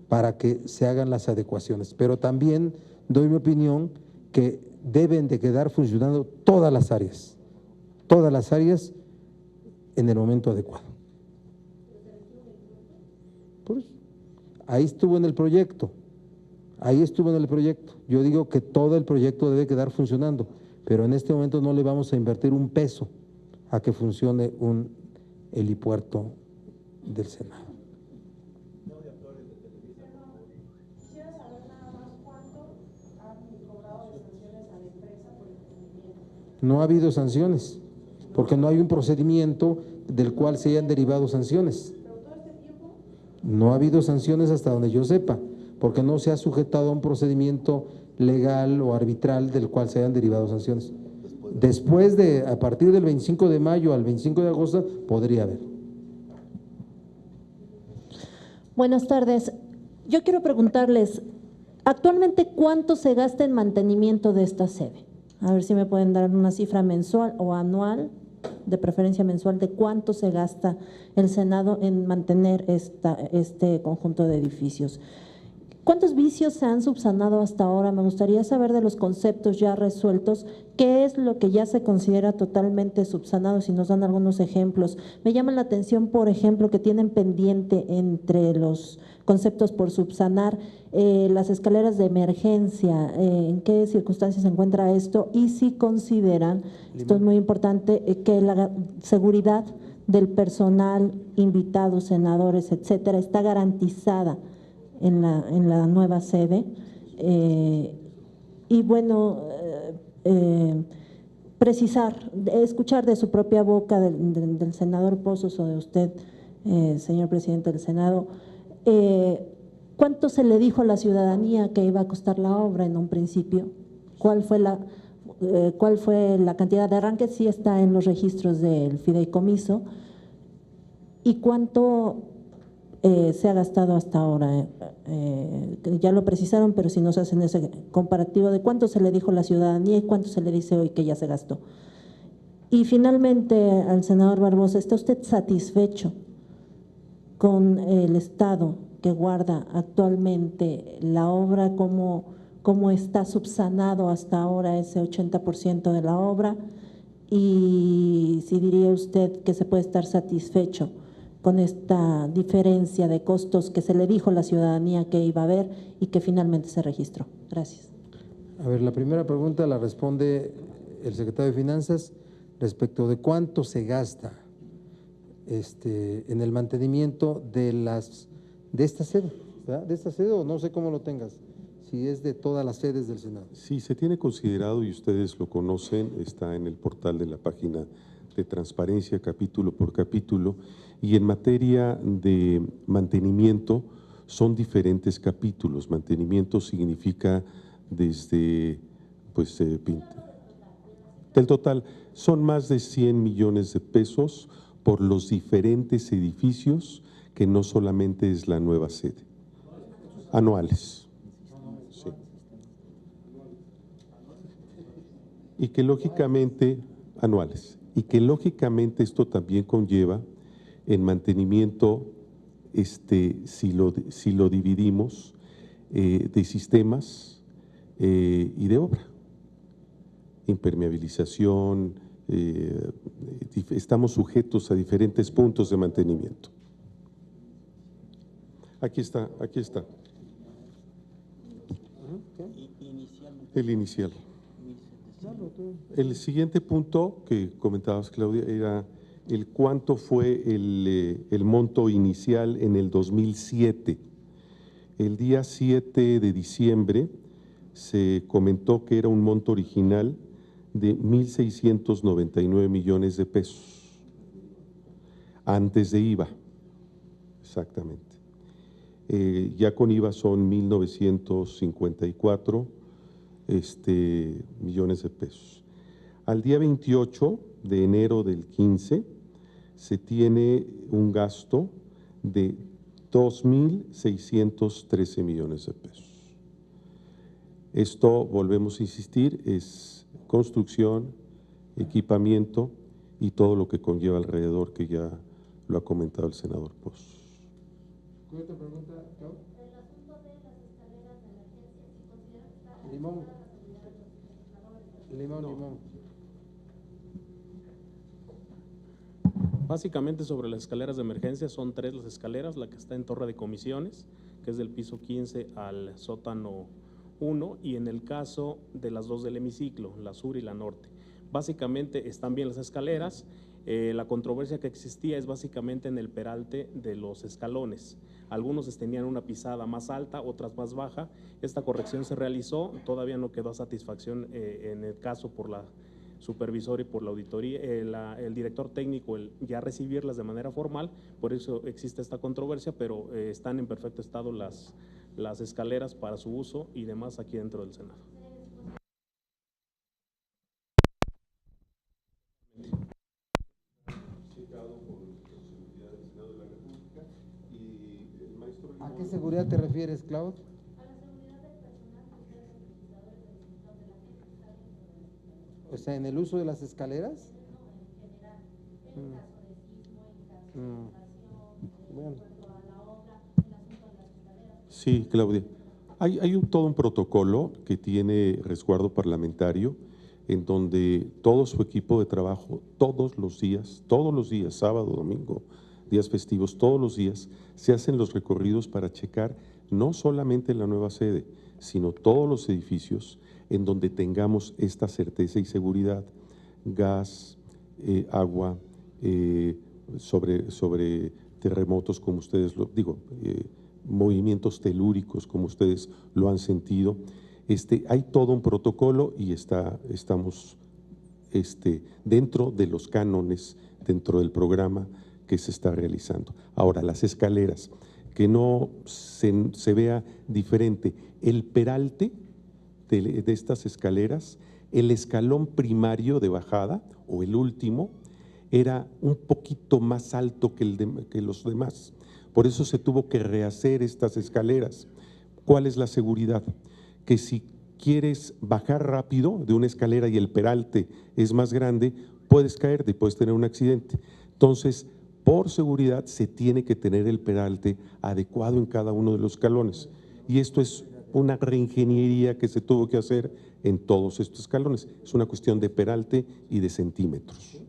para que se hagan las adecuaciones, pero también doy mi opinión que deben de quedar funcionando todas las áreas en el momento adecuado. Pues, ahí estuvo en el proyecto, yo digo que todo el proyecto debe quedar funcionando, pero en este momento no le vamos a invertir un peso a que funcione un helipuerto del Senado. Quisiera saber nada más cuánto han cobrado de sanciones a la empresa por incumplimiento. No ha habido sanciones, porque no hay un procedimiento del cual se hayan derivado sanciones. ¿Pero todo este tiempo? No ha habido sanciones hasta donde yo sepa, porque no se ha sujetado a un procedimiento legal o arbitral del cual se hayan derivado sanciones. Después a partir del 25 de mayo al 25 de agosto, podría haber. Buenas tardes. Yo quiero preguntarles, actualmente, ¿cuánto se gasta en mantenimiento de esta sede? A ver si me pueden dar una cifra mensual o anual, de preferencia mensual, de cuánto se gasta el Senado en mantener este conjunto de edificios. ¿Cuántos vicios se han subsanado hasta ahora? Me gustaría saber de los conceptos ya resueltos, qué es lo que ya se considera totalmente subsanado, si nos dan algunos ejemplos. Me llama la atención, por ejemplo, que tienen pendiente entre los conceptos por subsanar las escaleras de emergencia, en qué circunstancias se encuentra esto y si consideran, esto es muy importante, que la seguridad del personal, invitados, senadores, etcétera, está garantizada en la nueva sede. Y bueno, precisar, escuchar de su propia boca del senador Pozos o de usted, señor presidente del Senado, ¿cuánto se le dijo a la ciudadanía que iba a costar la obra en un principio? ¿Cuál fue la cantidad de arranque? Sí está en los registros del fideicomiso. ¿Y cuánto se ha gastado hasta ahora? Ya lo precisaron, pero si nos hacen ese comparativo de cuánto se le dijo a la ciudadanía y cuánto se le dice hoy que ya se gastó. Y finalmente, al senador Barbosa, ¿está usted satisfecho con el estado que guarda actualmente la obra, cómo está subsanado hasta ahora ese 80% de la obra? Y si diría usted que se puede estar satisfecho con esta diferencia de costos que se le dijo a la ciudadanía que iba a haber y que finalmente se registró. Gracias. A ver, la primera pregunta la responde el secretario de Finanzas respecto de cuánto se gasta en el mantenimiento de esta sede, ¿verdad? De esta sede, o no sé cómo lo tengas, si es de todas las sedes del Senado. Sí, se tiene considerado y ustedes lo conocen, está en el portal de la página de transparencia capítulo por capítulo, y en materia de mantenimiento son diferentes capítulos. Mantenimiento significa desde, del total, son más de 100 millones de pesos por los diferentes edificios, que no solamente es la nueva sede. Anuales. Sí. Y que lógicamente, anuales. Y que lógicamente esto también conlleva en mantenimiento, si lo dividimos, de sistemas y de obra. Impermeabilización, estamos sujetos a diferentes puntos de mantenimiento. Aquí está. El inicial. El siguiente punto que comentabas, Claudia, era el cuánto fue el monto inicial en el 2007. El día 7 de diciembre se comentó que era un monto original de 1,699 millones de pesos, antes de IVA, exactamente. Ya con IVA son 1,954 millones de pesos. Al día 28 de enero del 15 se tiene un gasto de 2.613 millones de pesos. Esto, volvemos a insistir, es construcción, equipamiento y todo lo que conlleva alrededor, que ya lo ha comentado el senador Pos. ¿Cuál otra pregunta, Claudio? El asunto de las escaleras de emergencia, si considera que está Limón. Limón. Básicamente sobre las escaleras de emergencia son 3 las escaleras, la que está en Torre de Comisiones, que es del piso 15 al sótano 1, y en el caso de las 2 del hemiciclo, la sur y la norte. Básicamente están bien las escaleras, la controversia que existía es básicamente en el peralte de los escalones. Algunos tenían una pisada más alta, otras más baja. Esta corrección se realizó, todavía no quedó a satisfacción en el caso por la supervisor y por la auditoría, el director técnico, el ya recibirlas de manera formal, por eso existe esta controversia, pero están en perfecto estado las escaleras para su uso y demás aquí dentro del Senado. ¿A qué seguridad te refieres, Claudio? O sea, ¿en el uso de las escaleras? Bueno. Sí, Claudia. Hay todo un protocolo que tiene resguardo parlamentario, en donde todo su equipo de trabajo, todos los días, sábado, domingo, días festivos, todos los días, se hacen los recorridos para checar no solamente la nueva sede, sino todos los edificios en donde tengamos esta certeza y seguridad, gas, agua, sobre terremotos, como ustedes movimientos telúricos, como ustedes lo han sentido. Hay todo un protocolo y estamos dentro de los cánones, dentro del programa que se está realizando. Ahora, las escaleras, que no se vea diferente. El peralte de estas escaleras, el escalón primario de bajada, o el último, era un poquito más alto que los demás. Por eso se tuvo que rehacer estas escaleras. ¿Cuál es la seguridad? Que si quieres bajar rápido de una escalera y el peralte es más grande, puedes caerte y puedes tener un accidente. Entonces, por seguridad se tiene que tener el peralte adecuado en cada uno de los escalones. Y esto es una reingeniería que se tuvo que hacer en todos estos escalones. Es una cuestión de peralte y de centímetros.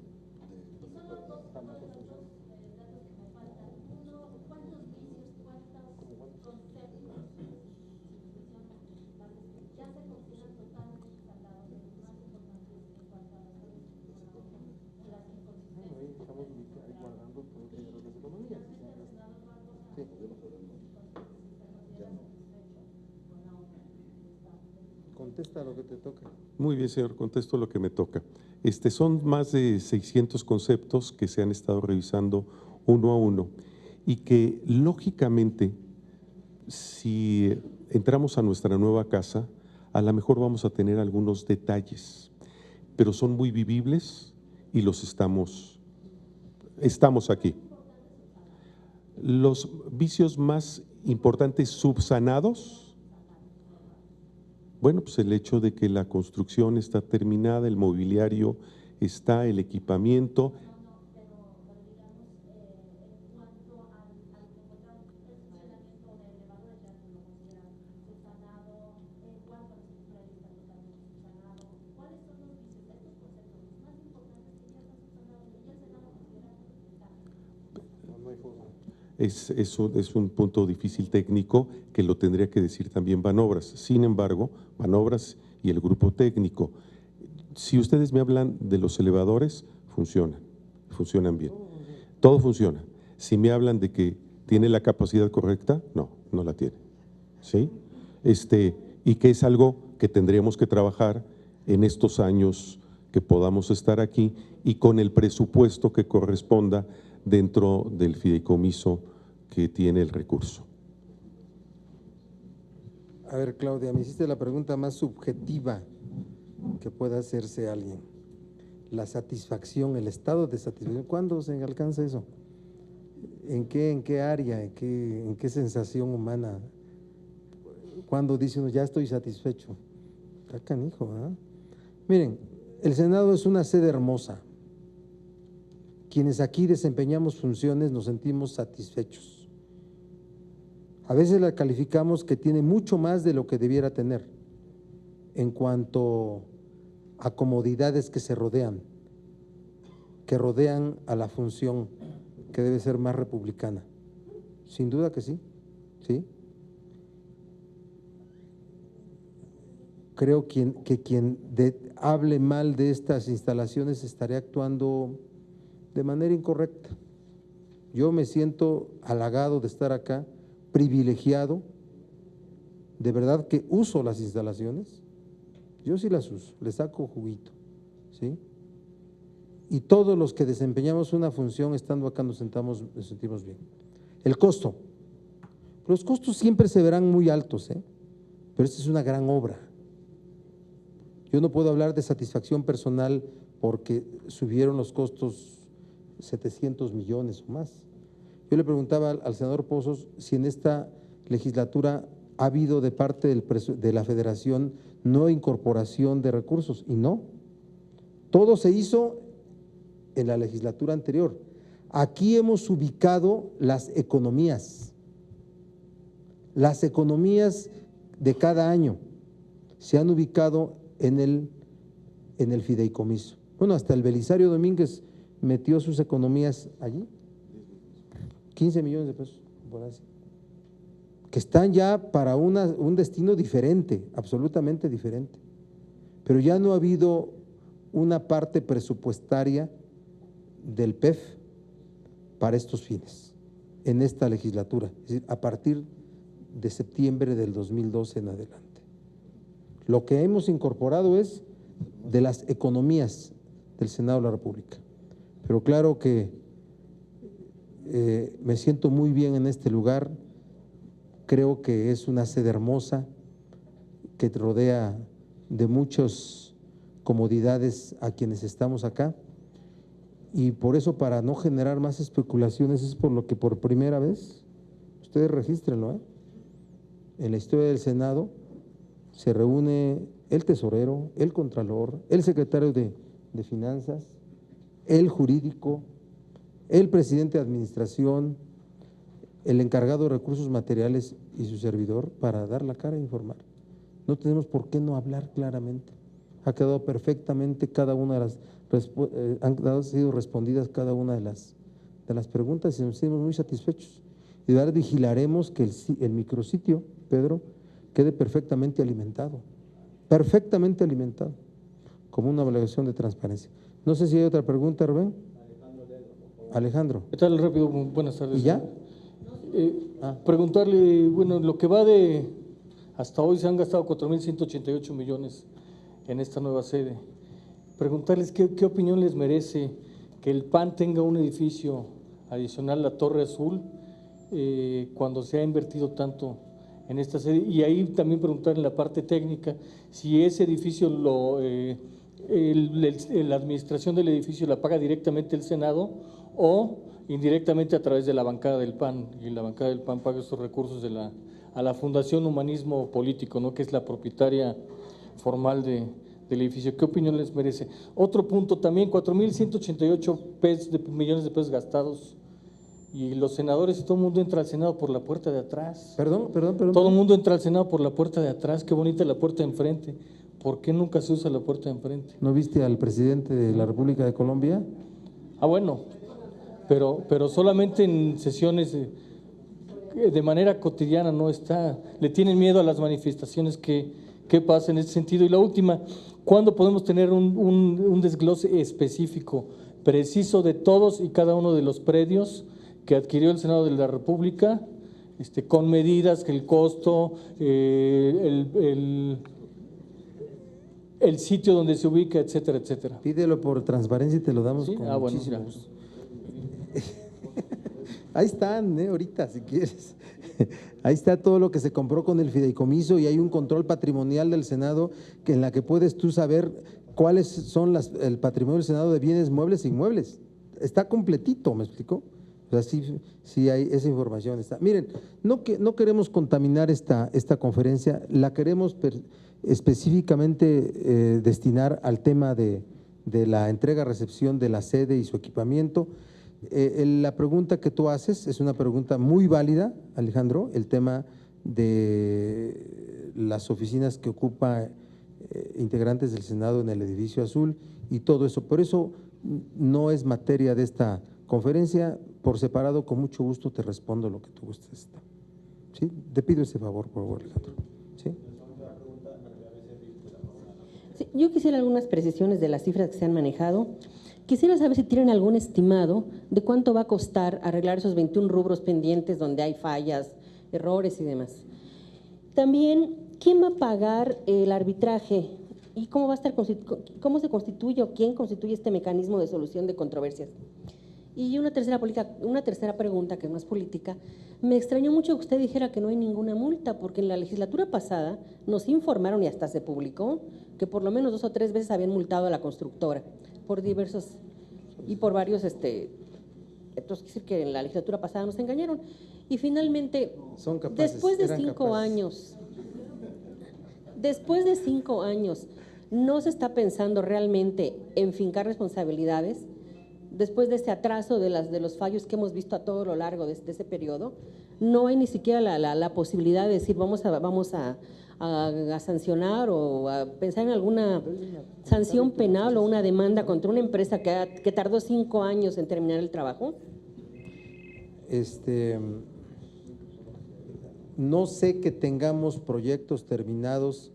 Contesta lo que te toca. Muy bien, señor, contesto lo que me toca. Son más de 600 conceptos que se han estado revisando uno a uno y que, lógicamente, si entramos a nuestra nueva casa, a lo mejor vamos a tener algunos detalles, pero son muy vivibles y los estamos aquí. Los vicios más importantes subsanados, bueno, pues el hecho de que la construcción está terminada, el mobiliario está, el equipamiento. Es un punto difícil técnico que lo tendría que decir también Banobras. Sin embargo, Banobras y el grupo técnico, si ustedes me hablan de los elevadores, funcionan bien. Todo funciona. Si me hablan de que tiene la capacidad correcta, no la tiene. ¿Sí? Y que es algo que tendríamos que trabajar en estos años que podamos estar aquí y con el presupuesto que corresponda dentro del fideicomiso que tiene el recurso. A ver, Claudia, me hiciste la pregunta más subjetiva que pueda hacerse alguien. La satisfacción, el estado de satisfacción, ¿cuándo se alcanza eso? ¿En qué área, en qué sensación humana? Cuando dice uno, ya estoy satisfecho. Está canijo, ¿verdad? Miren, el Senado es una sede hermosa. Quienes aquí desempeñamos funciones nos sentimos satisfechos. A veces la calificamos que tiene mucho más de lo que debiera tener en cuanto a comodidades que rodean a la función que debe ser más republicana. Sin duda que sí, ¿sí? Creo que quien hable mal de estas instalaciones estaría actuando de manera incorrecta. Yo me siento halagado de estar acá, privilegiado, de verdad que uso las instalaciones, yo sí las uso, les saco juguito, ¿sí? Y todos los que desempeñamos una función estando acá nos sentimos bien. El costo, los costos siempre se verán muy altos, pero esta es una gran obra. Yo no puedo hablar de satisfacción personal porque subieron los costos 700 millones o más. Yo le preguntaba al senador Pozos si en esta legislatura ha habido de parte de la Federación no incorporación de recursos, y no. Todo se hizo en la legislatura anterior. Aquí hemos ubicado las economías de cada año se han ubicado en el fideicomiso. Bueno, hasta el Belisario Domínguez metió sus economías allí, 15 millones de pesos, por así, que están ya para un destino diferente, absolutamente diferente. Pero ya no ha habido una parte presupuestaria del PEF para estos fines, en esta legislatura, es decir, a partir de septiembre del 2012 en adelante. Lo que hemos incorporado es de las economías del Senado de la República. Pero claro que me siento muy bien en este lugar, creo que es una sede hermosa que rodea de muchas comodidades a quienes estamos acá, y por eso, para no generar más especulaciones, es por lo que por primera vez, ustedes regístrenlo, en la historia del Senado se reúne el tesorero, el contralor, el secretario de Finanzas, el jurídico, el presidente de administración, el encargado de recursos materiales y su servidor para dar la cara e informar. No tenemos por qué no hablar claramente. Ha quedado perfectamente cada una de las han sido respondidas cada una de las preguntas y nos sentimos muy satisfechos. Y de verdad vigilaremos que el micrositio, Pedro, quede perfectamente alimentado, como una obligación de transparencia. No sé si hay otra pregunta, Rubén. Alejandro. ¿Qué tal, rápido? Buenas tardes. ¿Y ya? Preguntarle, bueno, lo que va de hasta hoy se han gastado 4.188 millones en esta nueva sede. Preguntarles qué opinión les merece que el PAN tenga un edificio adicional, la Torre Azul, cuando se ha invertido tanto en esta sede. Y ahí también preguntar en la parte técnica si ese edificio, la administración del edificio la paga directamente el Senado o indirectamente a través de la bancada del PAN, y la bancada del PAN paga estos recursos a la Fundación Humanismo Político, ¿no?, que es la propietaria formal del edificio. ¿Qué opinión les merece? Otro punto también, 4.188 millones de pesos gastados, y los senadores y todo el mundo entra al Senado por la puerta de atrás. Perdón. Todo el mundo entra al Senado por la puerta de atrás, qué bonita la puerta de enfrente. ¿Por qué nunca se usa la puerta de enfrente? ¿No viste al presidente de la República de Colombia? Bueno, pero solamente en sesiones de manera cotidiana no está. Le tienen miedo a las manifestaciones que pasa en ese sentido. Y la última, ¿cuándo podemos tener un desglose específico, preciso de todos y cada uno de los predios que adquirió el Senado de la República, con medidas, que el costo, el sitio donde se ubica, etcétera, etcétera? Pídelo por transparencia y te lo damos, ¿sí? con Bueno, muchísimo gusto. Ahí están, ahorita, si quieres. Ahí está todo lo que se compró con el fideicomiso, y hay un control patrimonial del Senado en la que puedes tú saber cuáles son el patrimonio del Senado de bienes muebles e inmuebles. Está completito, ¿me explicó? O sea, sí hay esa información. Está. Miren, no queremos contaminar esta conferencia, la queremos específicamente destinar al tema de la entrega-recepción de la sede y su equipamiento. La pregunta que tú haces es una pregunta muy válida, Alejandro, el tema de las oficinas que ocupa integrantes del Senado en el edificio azul y todo eso. Por eso no es materia de esta conferencia. Por separado, con mucho gusto te respondo lo que tú gustes. ¿Sí? Te pido ese favor, por favor, Alejandro. ¿Sí? Sí, yo quisiera algunas precisiones de las cifras que se han manejado. Quisiera saber si tienen algún estimado de cuánto va a costar arreglar esos 21 rubros pendientes donde hay fallas, errores y demás. También, ¿quién va a pagar el arbitraje y cómo va a estar, cómo se constituye o quién constituye este mecanismo de solución de controversias? Y una tercera pregunta, que no es política, me extrañó mucho que usted dijera que no hay ninguna multa, porque en la legislatura pasada nos informaron y hasta se publicó que por lo menos 2 o 3 veces habían multado a la constructora por diversos y por varios, entonces quiere decir que en la legislatura pasada nos engañaron. Y finalmente, después de 5 años, ¿no se está pensando realmente en fincar responsabilidades? Después de ese atraso de los fallos que hemos visto a todo lo largo de ese periodo, no hay ni siquiera la posibilidad de decir vamos a sancionar o a pensar en alguna sanción penal o una demanda contra una empresa que tardó 5 años en terminar el trabajo. No sé que tengamos proyectos terminados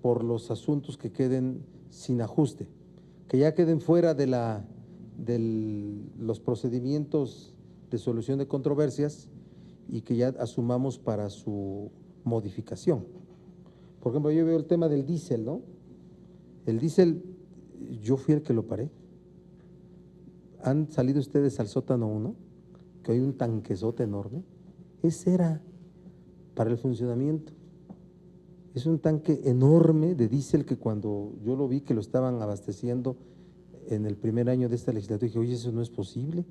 por los asuntos que queden sin ajuste, que ya queden fuera de los procedimientos de solución de controversias y que ya asumamos para su modificación. Por ejemplo, yo veo el tema del diésel, ¿no? El diésel, yo fui el que lo paré. ¿Han salido ustedes al sótano 1? Que hay un tanquezote enorme. Ese era para el funcionamiento. Es un tanque enorme de diésel que cuando yo lo vi que lo estaban abasteciendo en el primer año de esta legislatura, dije, oye, eso no es posible.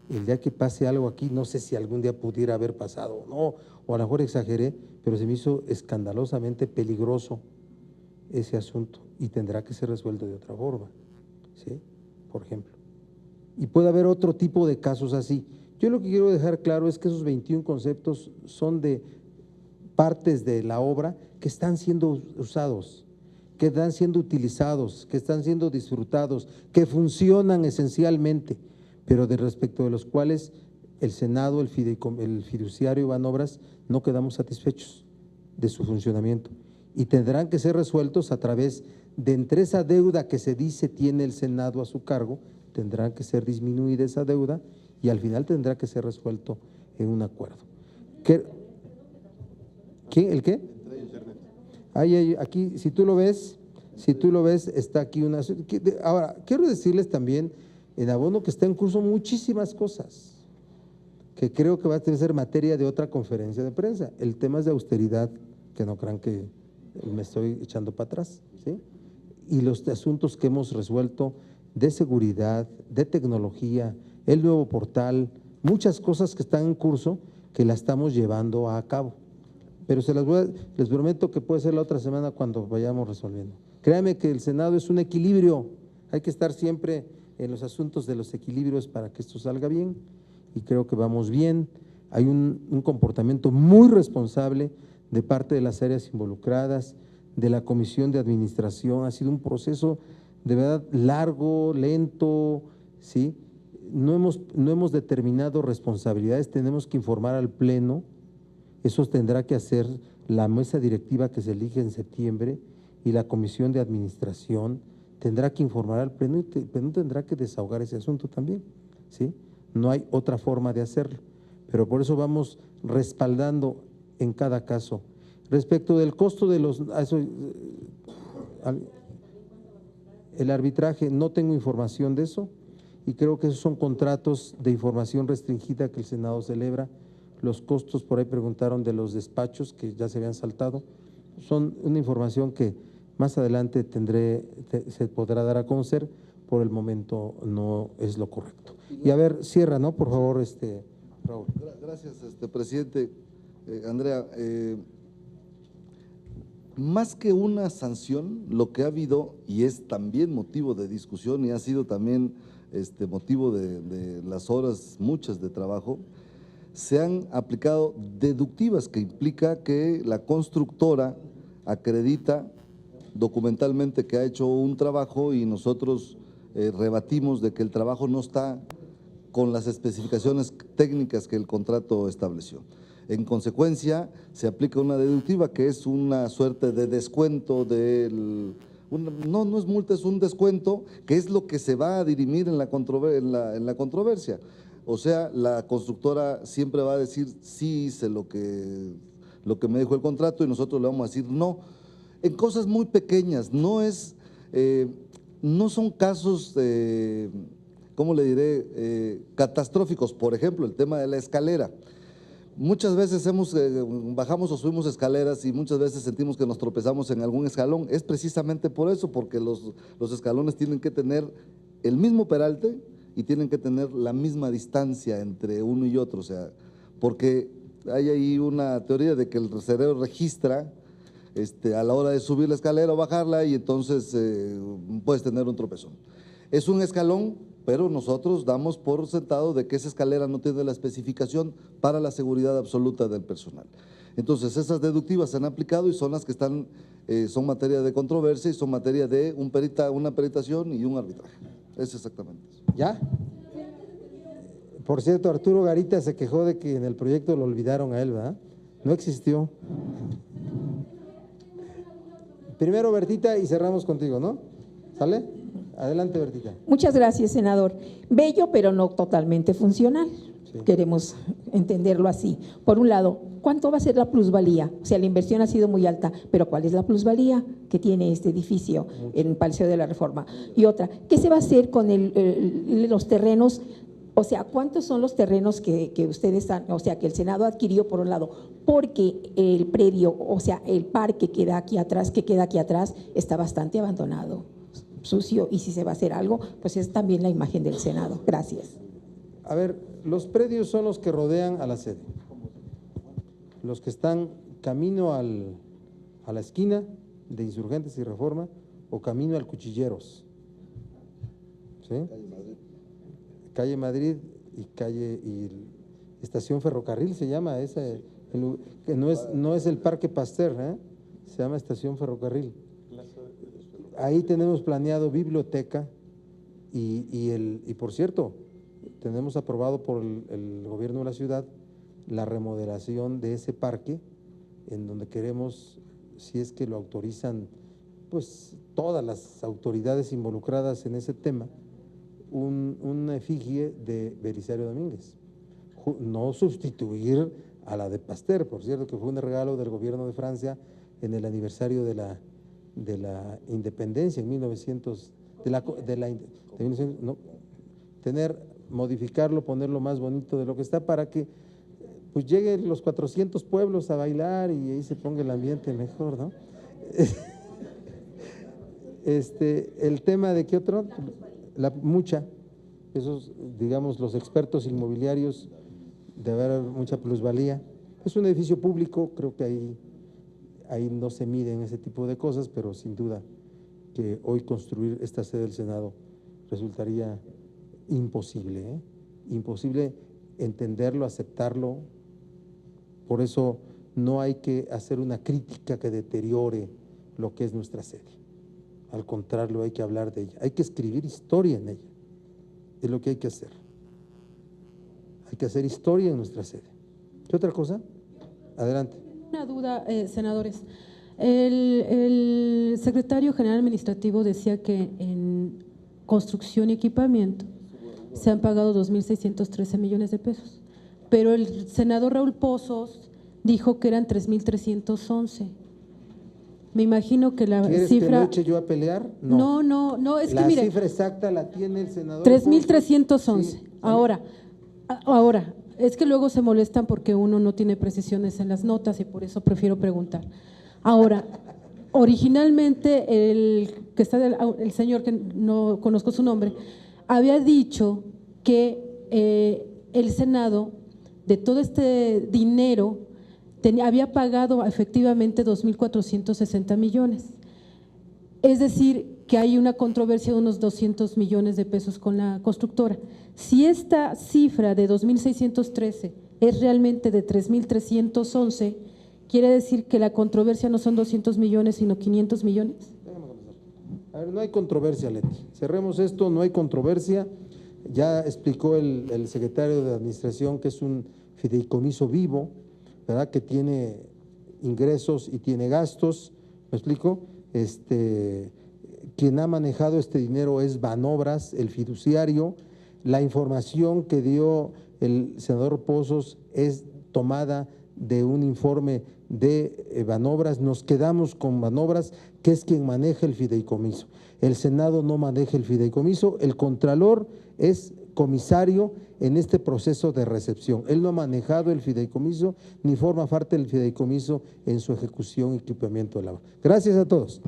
El día que pase algo aquí, no sé si algún día pudiera haber pasado o no, o a lo mejor exageré, pero se me hizo escandalosamente peligroso ese asunto y tendrá que ser resuelto de otra forma, ¿sí? Por ejemplo. Y puede haber otro tipo de casos así. Yo lo que quiero dejar claro es que esos 21 conceptos son de partes de la obra que están siendo usados, que están siendo utilizados, que están siendo disfrutados, que funcionan esencialmente, pero de respecto de los cuales el Senado, el fiduciario Banobras, no quedamos satisfechos de su funcionamiento y tendrán que ser resueltos a través de entre esa deuda que se dice tiene el Senado a su cargo, tendrán que ser disminuida esa deuda y al final tendrá que ser resuelto en un acuerdo. ¿El qué? Aquí, si tú lo ves, está aquí una… Ahora, quiero decirles también, en abono que está en curso muchísimas cosas, que creo que va a ser materia de otra conferencia de prensa. El tema es de austeridad, que no crean que me estoy echando para atrás, ¿sí? Y los asuntos que hemos resuelto de seguridad, de tecnología, el nuevo portal, muchas cosas que están en curso que la estamos llevando a cabo. Pero les prometo que puede ser la otra semana cuando vayamos resolviendo. Créanme que el Senado es un equilibrio, hay que estar siempre en los asuntos de los equilibrios para que esto salga bien y creo que vamos bien. Hay un comportamiento muy responsable de parte de las áreas involucradas, de la Comisión de Administración, ha sido un proceso de verdad largo, lento, ¿sí? No hemos determinado responsabilidades, tenemos que informar al Pleno, eso tendrá que hacer la mesa directiva que se elige en septiembre y la Comisión de Administración tendrá que informar al Pleno y el Pleno tendrá que desahogar ese asunto también, ¿sí? No hay otra forma de hacerlo, pero por eso vamos respaldando en cada caso. Respecto del costo de el arbitraje, no tengo información de eso y creo que esos son contratos de información restringida que el Senado celebra. Los costos, por ahí preguntaron de los despachos que ya se habían saltado, son una información que Más adelante se podrá dar a conocer, por el momento no es lo correcto. Y a ver, cierra, ¿no? Por favor, Raúl. Gracias, presidente. Andrea, más que una sanción, lo que ha habido, y es también motivo de discusión y ha sido también motivo de las horas muchas de trabajo, se han aplicado deductivas, que implica que la constructora acredita documentalmente que ha hecho un trabajo y nosotros rebatimos de que el trabajo no está con las especificaciones técnicas que el contrato estableció. En consecuencia, se aplica una deductiva que es una suerte de descuento no es multa, es un descuento, que es lo que se va a dirimir en la controversia. O sea, la constructora siempre va a decir, sí hice lo que me dijo el contrato, y nosotros le vamos a decir no. En cosas muy pequeñas, no son casos, ¿cómo le diré?, catastróficos. Por ejemplo, el tema de la escalera. Muchas veces bajamos o subimos escaleras y muchas veces sentimos que nos tropezamos en algún escalón. Es precisamente por eso, porque los escalones tienen que tener el mismo peralte y tienen que tener la misma distancia entre uno y otro. O sea, porque hay ahí una teoría de que el cerebro registra a la hora de subir la escalera o bajarla, y entonces puedes tener un tropezón. Es un escalón, pero nosotros damos por sentado de que esa escalera no tiene la especificación para la seguridad absoluta del personal. Entonces, esas deductivas se han aplicado y son las que son materia de controversia y son materia de una peritación y un arbitraje. Es exactamente eso. ¿Ya? Por cierto, Arturo Garita se quejó de que en el proyecto lo olvidaron a él, ¿verdad? No existió. Primero Bertita y cerramos contigo, ¿no? ¿Sale? Adelante, Bertita. Muchas gracias, senador. Bello, pero no totalmente funcional. Sí. Queremos entenderlo así. Por un lado, ¿cuánto va a ser la plusvalía? O sea, la inversión ha sido muy alta, pero ¿cuál es la plusvalía que tiene este edificio en Palacio de la Reforma? Y otra, ¿qué se va a hacer con los terrenos? O sea, ¿cuántos son los terrenos que ustedes que el Senado adquirió por un lado? Porque el predio, o sea, el parque que queda aquí atrás, está bastante abandonado, sucio, y si se va a hacer algo, pues es también la imagen del Senado. Gracias. A ver, los predios son los que rodean a la sede, los que están camino a la esquina de Insurgentes y Reforma o camino al Cuchilleros, ¿sí? Calle Madrid y Estación Ferrocarril se llama esa, que no es el Parque Pasteur, se llama Estación Ferrocarril. Ahí tenemos planeado biblioteca y por cierto, tenemos aprobado por el gobierno de la ciudad la remodelación de ese parque, en donde queremos, si es que lo autorizan, pues todas las autoridades involucradas en ese tema, una efigie de Belisario Domínguez, no sustituir a la de Pasteur, por cierto, que fue un regalo del gobierno de Francia en el aniversario de la independencia en 1900, modificarlo, ponerlo más bonito de lo que está, para que pues lleguen los 400 pueblos a bailar y ahí se ponga el ambiente mejor, ¿no? El tema de qué otro, esos, digamos, los expertos inmobiliarios, debe haber mucha plusvalía. Es un edificio público, creo que ahí no se miden ese tipo de cosas, pero sin duda que hoy construir esta sede del Senado resultaría imposible, imposible entenderlo, aceptarlo. Por eso no hay que hacer una crítica que deteriore lo que es nuestra sede. Al contrario, hay que hablar de ella, hay que escribir historia en ella, es lo que hay que hacer. Hay que hacer historia en nuestra sede. ¿Qué otra cosa? Adelante. Una duda, senadores. El secretario general administrativo decía que en construcción y equipamiento se han pagado 2.613 millones de pesos, pero el senador Raúl Pozos dijo que eran 3.311. Me imagino que la ¿Quieres cifra… que lo eche yo a pelear? No, es que mire… La cifra exacta la tiene el senador. 3.311. Sí. Ahora, es que luego se molestan porque uno no tiene precisiones en las notas y por eso prefiero preguntar. Ahora, originalmente el señor, que no conozco su nombre, había dicho que el Senado, de todo este dinero, había pagado efectivamente 2.460 millones. Es decir, que hay una controversia de unos 200 millones de pesos con la constructora. Si esta cifra de 2.613 es realmente de 3.311, quiere decir que la controversia no son 200 millones, sino 500 millones. A ver, no hay controversia, Leti. Cerremos esto, no hay controversia. Ya explicó el secretario de Administración que es un fideicomiso vivo, ¿verdad? Que tiene ingresos y tiene gastos. ¿Me explico? Quien ha manejado este dinero es Banobras, el fiduciario. La información que dio el senador Pozos es tomada de un informe de Banobras. Nos quedamos con Banobras, que es quien maneja el fideicomiso. El Senado no maneja el fideicomiso, el Contralor es comisario en este proceso de recepción. Él no ha manejado el fideicomiso ni forma parte del fideicomiso en su ejecución y equipamiento de la obra. Gracias a todos.